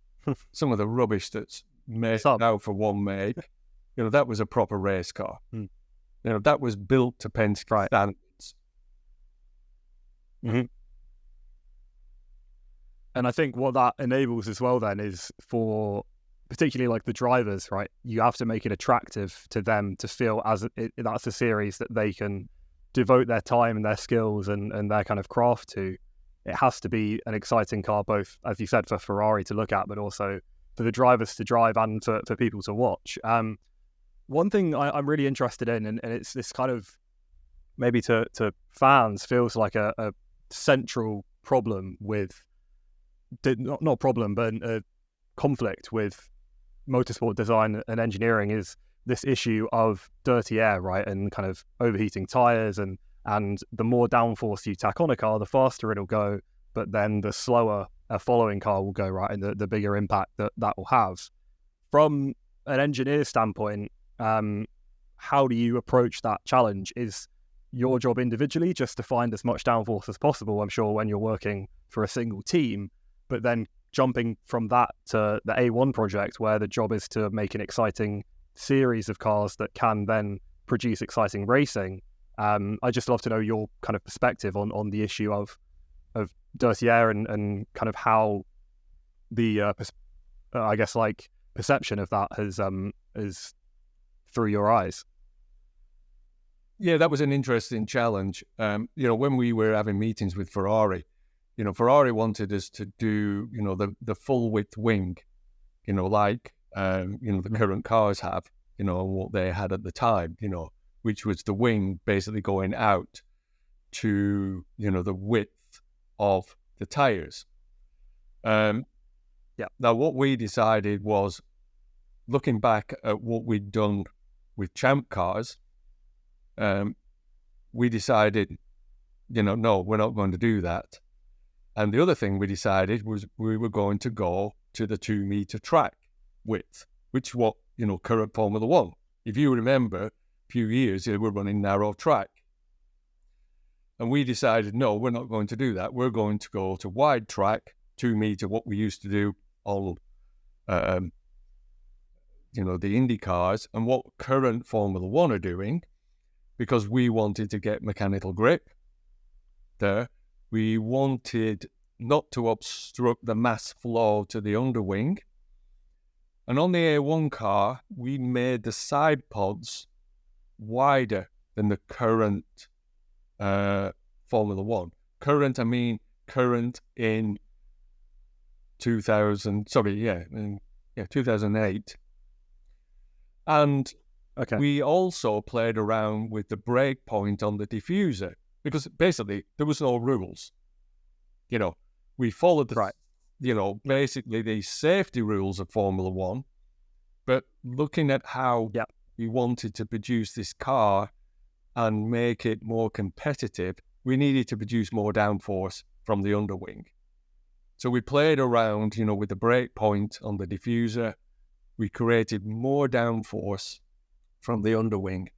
some of the rubbish that's made now for one make, that was a proper race car. That was built to Penske standards. Mm-hmm. And I think what that enables as well then is for particularly like the drivers, right? You have to make it attractive to them to feel that's a series that they can devote their time and their skills and their kind of craft to. It has to be an exciting car, both, as you said, for Ferrari to look at, but also for the drivers to drive and for people to watch. One thing I'm really interested in, and it's this kind of, maybe to fans, feels like a central problem with, not problem, but a conflict with motorsport design and engineering, is this issue of dirty air, right? And kind of overheating tires, and the more downforce you tack on a car, the faster it'll go, but then the slower a following car will go, right? And the bigger impact that will have. From an engineer standpoint, how do you approach that challenge? Is your job individually just to find as much downforce as possible, I'm sure, when you're working for a single team, but then jumping from that to the A1 project, where the job is to make an exciting series of cars that can then produce exciting racing? I'd just love to know your kind of perspective on the issue of dirty air and kind of how the I guess like perception of that has through your eyes. Yeah, that was an interesting challenge. When we were having meetings with Ferrari, Ferrari wanted us to do, the full width wing, like, the current cars have, and what they had at the time, which was the wing basically going out to, the width of the tires. Now, what we decided was, looking back at what we'd done with Champ cars, we decided, no, we're not going to do that. And the other thing we decided was we were going to go to the 2 meter track width, which what, current Formula One. If you remember, a few years they were running narrow track. And we decided, no, we're not going to do that. We're going to go to wide track, 2 meter, what we used to do on, the Indy cars, and what current Formula One are doing, because we wanted to get mechanical grip there. We wanted not to obstruct the mass flow to the underwing. And on the A1 car, we made the side pods wider than the current Formula One. Current, I mean current in 2008. And we also played around with the brake point on the diffuser, because basically there was no rules. We followed basically the safety rules of Formula One, but looking at how we wanted to produce this car and make it more competitive, we needed to produce more downforce from the underwing. So we played around, with the brake point on the diffuser. We created more downforce from the underwing.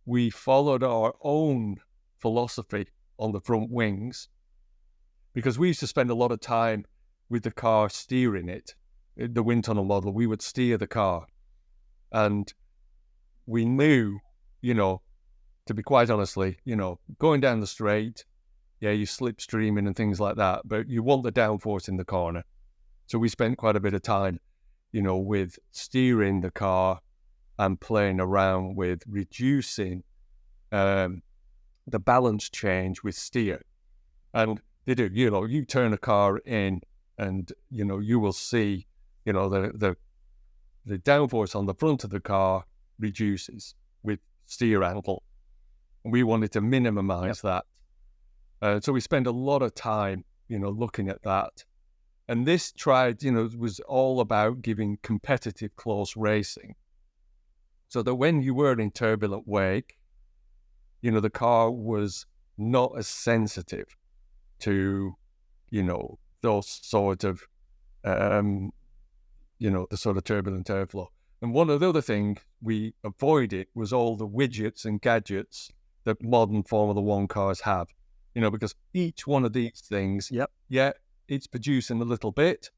We followed our own philosophy on the front wings, because we used to spend a lot of time with the car steering it. The wind tunnel model, we would steer the car. And we knew, to be quite honestly, going down the straight, you're slipstreaming and things like that, but you want the downforce in the corner. So we spent quite a bit of time, with steering the car and playing around with reducing the balance change with steer. And they do, you turn a car in and, you will see, the downforce on the front of the car reduces with steer angle. And we wanted to minimize that. So we spend a lot of time, looking at that. And this was all about giving competitive close racing. So that when you were in turbulent wake, the car was not as sensitive to, those sort of, the sort of turbulent airflow. And one of the other things we avoided was all the widgets and gadgets that modern Formula One cars have. Because each one of these things, it's producing a little bit,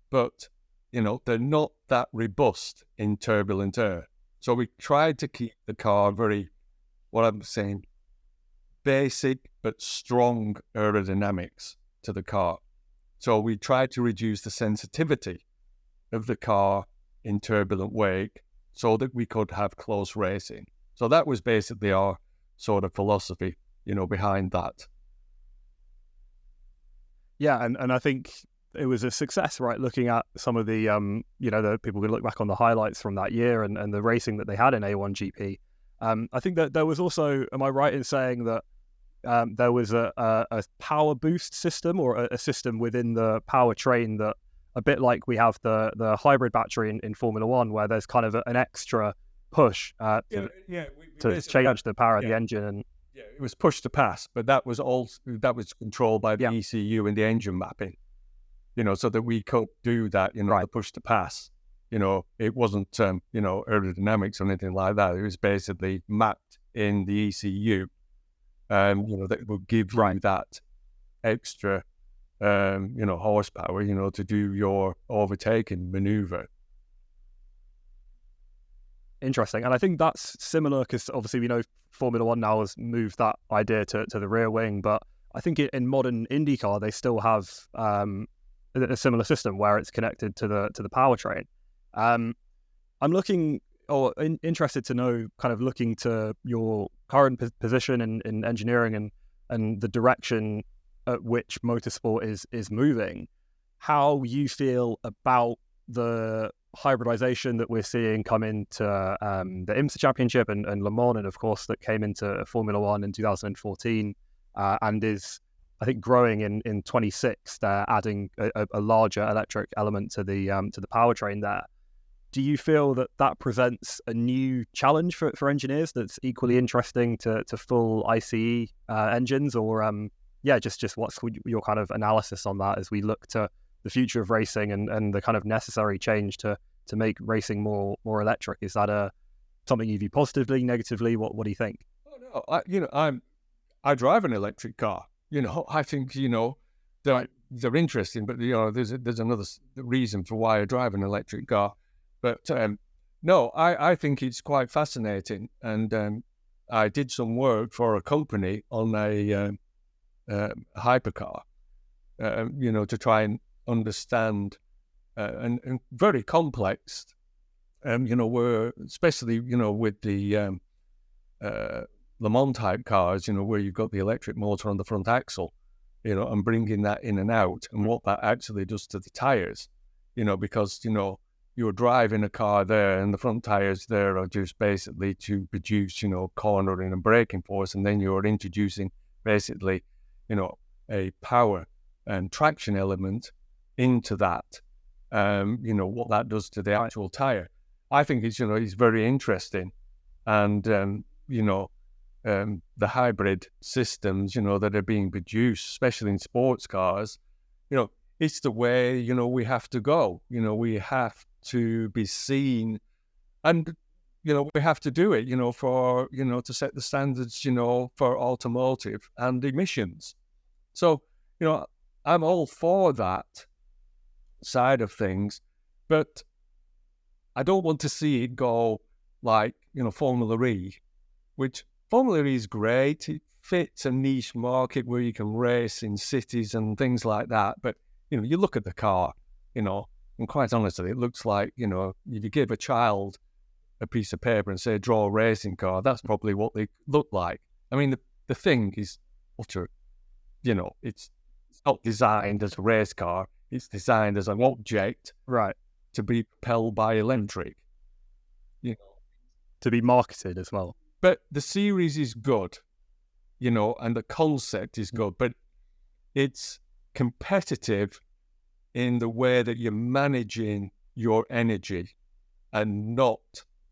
but, they're not that robust in turbulent air. So we tried to keep the car very, what I'm saying, basic but strong aerodynamics to the car. So we tried to reduce the sensitivity of the car in turbulent wake so that we could have close racing. So that was basically our sort of philosophy, behind that. Yeah, and I think it was a success, right? Looking at some of the, the people could look back on the highlights from that year and the racing that they had in A1GP. I think that there was also, am I right in saying that there was a power boost system or a system within the powertrain that, a bit like we have the hybrid battery in Formula One, where there's kind of an extra push to change the power of the engine. And it was push to pass, but that was controlled by the ECU and the engine mapping, so that we could do that, the push to pass. It wasn't, aerodynamics or anything like that. It was basically mapped in the ECU, that would give you that extra, horsepower, to do your overtaking maneuver. Interesting. And I think that's similar because obviously we know Formula One now has moved that idea to the rear wing, but I think in modern IndyCar they still have a similar system where it's connected to the powertrain. I'm interested to know, kind of looking to your current position in engineering and the direction at which motorsport is moving, how you feel about the hybridization that we're seeing come into the IMSA Championship and Le Mans, and of course that came into Formula One in 2014 and is, I think, growing in 26. They're adding a larger electric element to the powertrain there. Do you feel that presents a new challenge for engineers that's equally interesting to full ICE engines, or just what's your kind of analysis on that as we look to the future of racing and the kind of necessary change to make racing more electric? Is that something you view positively, negatively? What do you think? Oh no, I drive an electric car. I think they're interesting, but there's another reason for why I drive an electric car. But no, I think it's quite fascinating, and I did some work for a company on a hypercar, to try and understand, and very complex, where, especially, with the Le Mans type cars, where you've got the electric motor on the front axle, and bringing that in and out, and what that actually does to the tires, because, you're driving a car there and the front tires there are just basically to produce, cornering and braking force, and then you're introducing basically, a power and traction element into that, what that does to the actual tire. I think it's very interesting. And, the hybrid systems, that are being produced, especially in sports cars, it's the way, we have to go. We have to be seen, and, we have to do it, for, to set the standards, for automotive and emissions. So, I'm all for that side of things, but I don't want to see it go like, Formula E, which Formula E is great. It fits a niche market where you can race in cities and things like that. But, you look at the car, and quite honestly, it looks like, if you give a child a piece of paper and say, draw a racing car, that's probably what they look like. I mean, the thing is utter, it's not designed as a race car. It's designed as an object, right, to be propelled by electric. To be marketed as well. But the series is good, and the concept is good, but it's competitive in the way that you're managing your energy, and not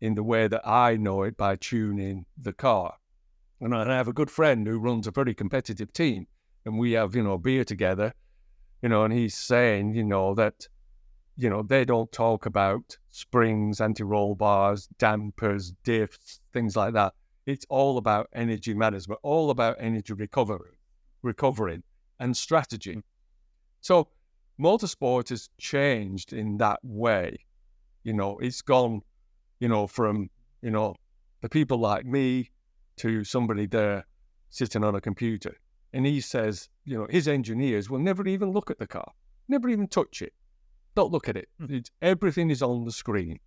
in the way that I know it by tuning the car. And I have a good friend who runs a very competitive team, and we have, beer together, and he's saying, that, they don't talk about springs, anti-roll bars, dampers, diffs, things like that. It's all about energy management, all about energy recovering and strategy. So motorsport has changed in that way. It's gone, from, the people like me to somebody there sitting on a computer. And he says, his engineers will never even look at the car, never even touch it. Don't look at it. Everything is on the screen.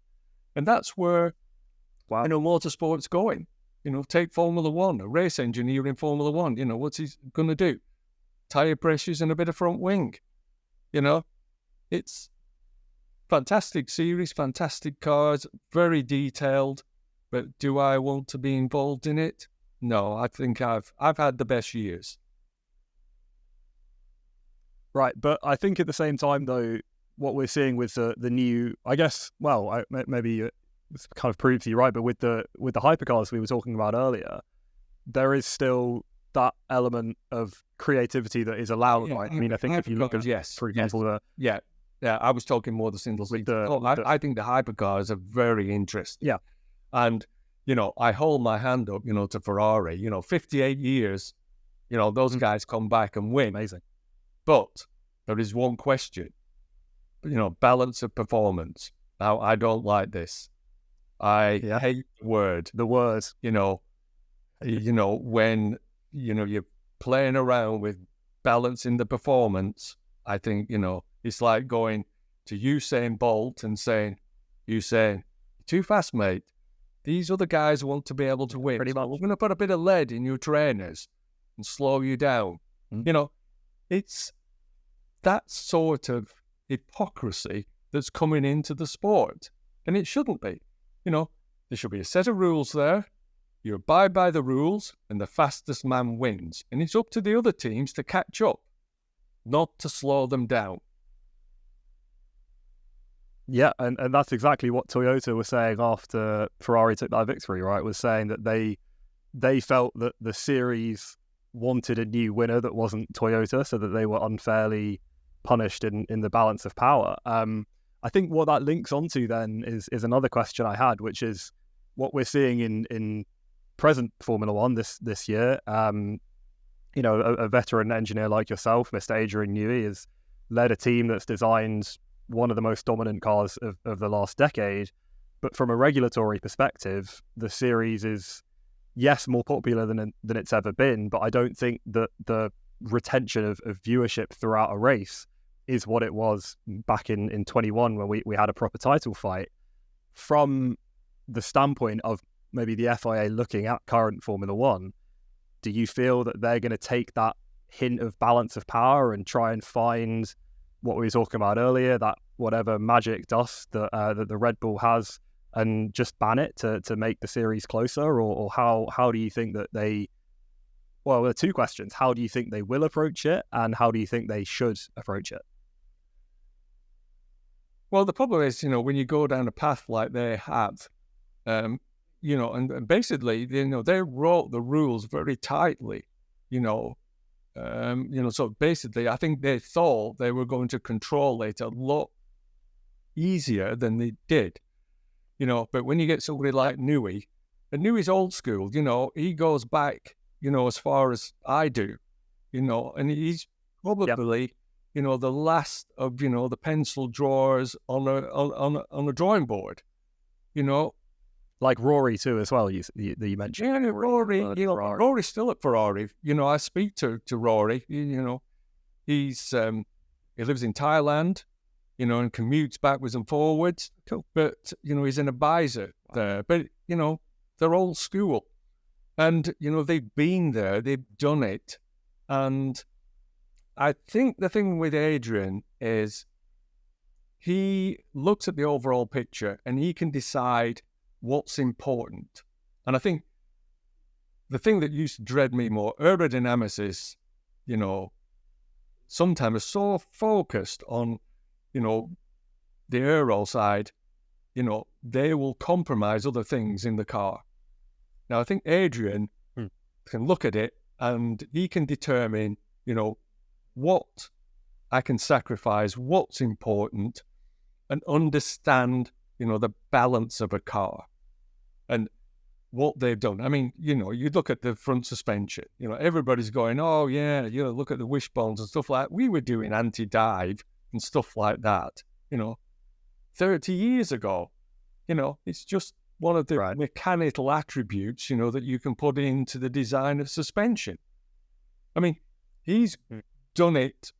And that's where, motorsport's going. Take Formula One, a race engineer in Formula One, what's he going to do? Tire pressures and a bit of front wing. It's fantastic series, fantastic cars, very detailed. But do I want to be involved in it? No, I think I've had the best years. Right, but I think at the same time, though, what we're seeing with the new, I guess, maybe it's kind of proves you right, but with the hypercars we were talking about earlier, there is still that element of creativity that is allowed. Right? I mean, I think if you look at, for example, I was talking more the single seat. I think the hypercars are very interesting. Yeah, and I hold my hand up, to Ferrari. 58 years, those guys come back and win. Amazing. But there is one question. Balance of performance. Now, I don't like this. I hate the word. When, you're playing around with balancing the performance, I think, it's like going to Usain Bolt and saying, Usain, too fast, mate. These other guys want to be able to win. So we're going to put a bit of lead in your trainers and slow you down. It's that sort of hypocrisy that's coming into the sport. And it shouldn't be. There should be a set of rules there. You abide by the rules and the fastest man wins. And it's up to the other teams to catch up, not to slow them down. Yeah, and that's exactly what Toyota was saying after Ferrari took that victory, right? Was saying that they felt that the series wanted a new winner that wasn't Toyota, so that they were unfairly punished in the balance of power. I think what that links onto then is another question I had, which is what we're seeing in present Formula One this year. A veteran engineer like yourself, Mr. Adrian Newey, has led a team that's designed one of the most dominant cars of the last decade. But from a regulatory perspective, the series is, yes, more popular than it's ever been, but I don't think that the retention of viewership throughout a race is what it was back in 21 when we had a proper title fight. From the standpoint of maybe the FIA looking at current Formula One, do you feel that they're going to take that hint of balance of power and try and find what we were talking about earlier, that whatever magic dust that the Red Bull has, and just ban it to make the series closer? Or how do you think that they... Well, there are two questions. How do you think they will approach it, and how do you think they should approach it? Well, the problem is, when you go down a path like they have, and basically, they wrote the rules very tightly, so basically, I think they thought they were going to control it a lot easier than they did, but when you get somebody like Nui, and Nui's old school, he goes back, as far as I do, and he's probably, the last of, the pencil drawers on a drawing board, Like Rory too, as well. You mentioned. Yeah, Rory. Rory's still at Ferrari. I speak to Rory. He's he lives in Thailand. And commutes backwards and forwards. Cool. But he's an advisor there. But they're old school, and they've been there. They've done it, and I think the thing with Adrian is he looks at the overall picture and he can decide what's important. And I think the thing that used to dread me more, aerodynamicists, sometimes are so focused on, the aero side, they will compromise other things in the car. Now, I think Adrian can look at it and he can determine, what I can sacrifice, what's important, and understand, the balance of a car and what they've done. I mean, you look at the front suspension, everybody's going, oh yeah, look at the wishbones and stuff like that. We were doing anti-dive and stuff like that, 30 years ago. It's just one of the mechanical attributes, that you can put into the design of suspension. I mean, he's done it,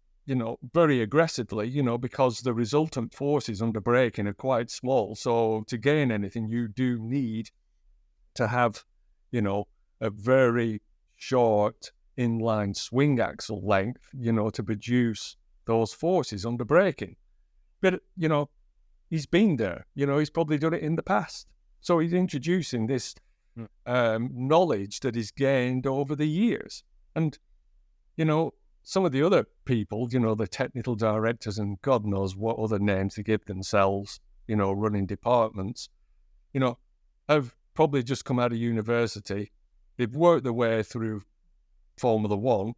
very aggressively, because the resultant forces under braking are quite small. So to gain anything, you do need to have, a very short inline swing axle length, to produce those forces under braking. But, he's been there, he's probably done it in the past. So he's introducing this knowledge that he's gained over the years. And, some of the other people, the technical directors and God knows what other names they give themselves, running departments, have probably just come out of university. They've worked their way through Formula One,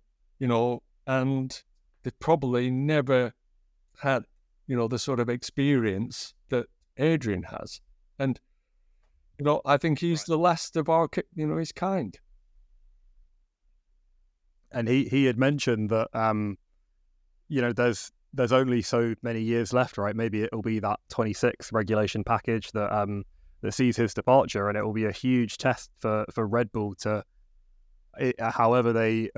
and they've probably never had, the sort of experience that Adrian has. And, I think he's the last of our, his kind. And he had mentioned that, there's only so many years left, right? Maybe it'll be that 26 regulation package that sees his departure, and it will be a huge test for Red Bull to, however they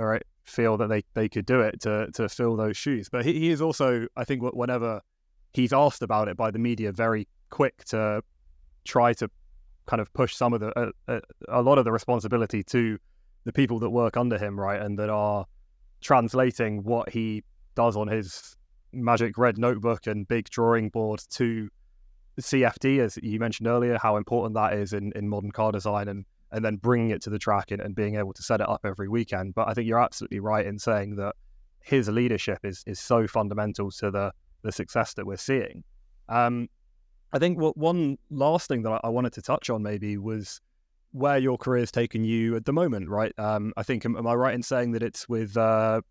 feel that they could do it to fill those shoes. But he is also, I think, whenever he's asked about it by the media, very quick to try to kind of push some of a lot of the responsibility to the people that work under him, right, and that are translating what he does on his magic red notebook and big drawing board to CFD, as you mentioned earlier, how important that is in modern car design, and then bringing it to the track and being able to set it up every weekend. But I think you're absolutely right in saying that his leadership is so fundamental to the success that we're seeing. I think one last thing that I wanted to touch on maybe was where your career's taken you at the moment, right? I think, am I right in saying that it's with the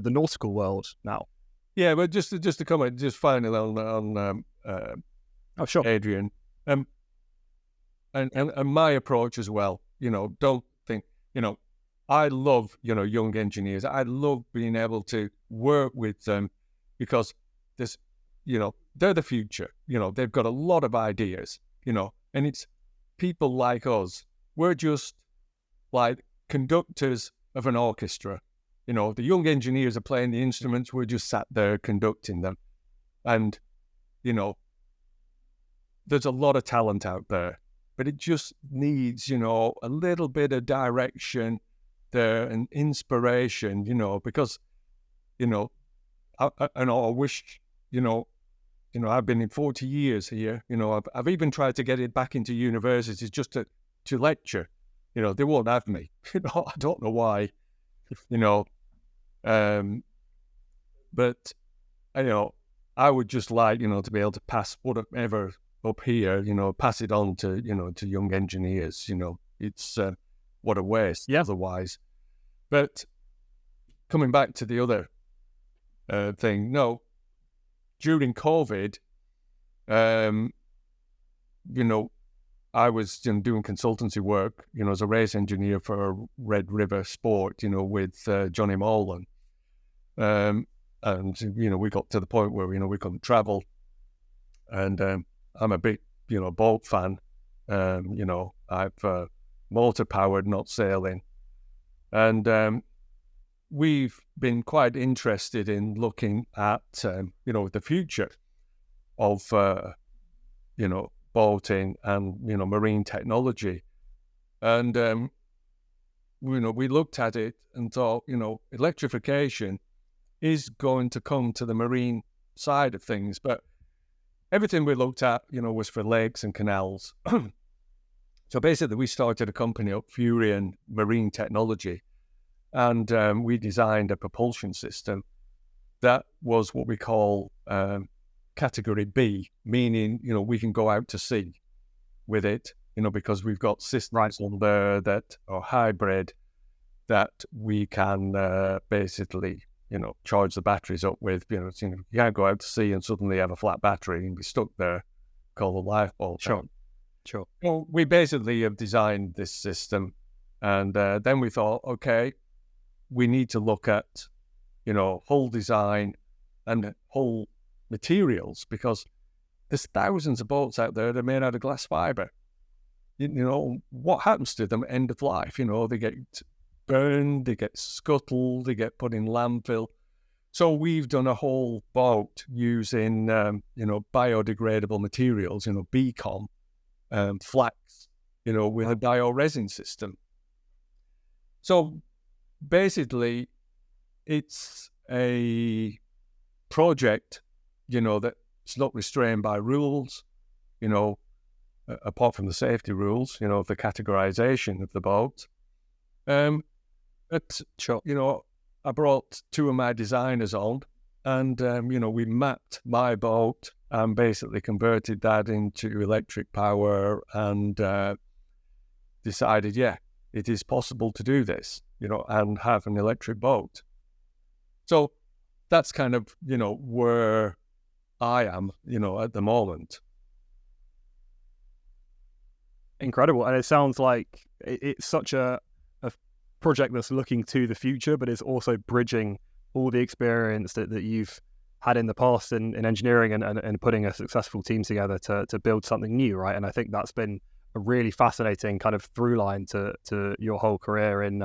nautical world now? Yeah, but just to comment, just finally on sure, Adrian, and my approach as well. Don't think, I love young engineers. I love being able to work with them because this, they're the future. They've got a lot of ideas. And it's people like us. We're just like conductors of an orchestra. The young engineers are playing the instruments. We're just sat there conducting them. And, there's a lot of talent out there, but it just needs, a little bit of direction there and inspiration, because, I wish, I've been in 40 years here. I've even tried to get it back into universities just to lecture. They won't have me. I don't know why. But I would just like, to be able to pass whatever up here, pass it on to, to young engineers. It's what a waste otherwise. But coming back to the other thing, no, during COVID, I was doing consultancy work, as a race engineer for Red River Sport, with Johnny Molan. And, we got to the point where, we couldn't travel. And I'm a big, boat fan. I've motor-powered, not sailing. And we've been quite interested in looking at, the future of, boating and, marine technology. And, we looked at it and thought, electrification is going to come to the marine side of things. But everything we looked at, was for lakes and canals. So basically, we started a company up, Fuyran Marine Technology, and we designed a propulsion system that was what we call Category B, meaning, we can go out to sea with it, because we've got systems on there that are hybrid that we can basically, charge the batteries up with. You can't go out to sea and suddenly have a flat battery and be stuck there, called a lifeboat. Sure. Well, we basically have designed this system, and then we thought, okay, we need to look at, hull design and hull materials, because there's thousands of boats out there that are made out of glass fiber. What happens to them end of life? They get burned, they get scuttled, they get put in landfill. So we've done a whole boat using, biodegradable materials, beacon, flax, with a bioresin system. So basically, it's a project, that's not restrained by rules, apart from the safety rules, of the categorization of the boat. But, I brought two of my designers on, and, we mapped my boat and basically converted that into electric power, and decided, it is possible to do this, and have an electric boat. So that's kind of, where I am, at the moment. Incredible. And it sounds like it's such a project that's looking to the future, but is also bridging all the experience that you've had in the past in engineering and putting a successful team together to build something new, right? And I think that's been a really fascinating kind of through line to your whole career in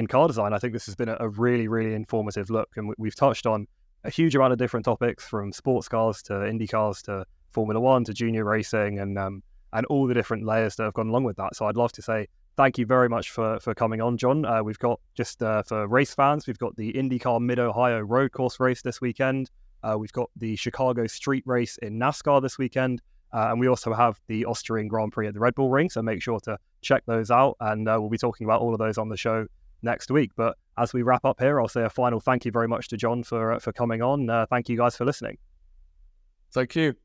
car design. I think this has been a really, really informative look, and we've touched on a huge amount of different topics, from sports cars to Indy cars to Formula One to junior racing, and all the different layers that have gone along with that. So I'd love to say thank you very much for coming on, John. We've got, just for race fans, we've got the Indycar Mid-Ohio road course race this weekend. We've got the Chicago street race in NASCAR this weekend. And we also have the Austrian Grand Prix at the Red Bull Ring. So make sure to check those out. And we'll be talking about all of those on the show next week. But as we wrap up here, I'll say a final thank you very much to John for coming on. Thank you guys for listening. Thank you.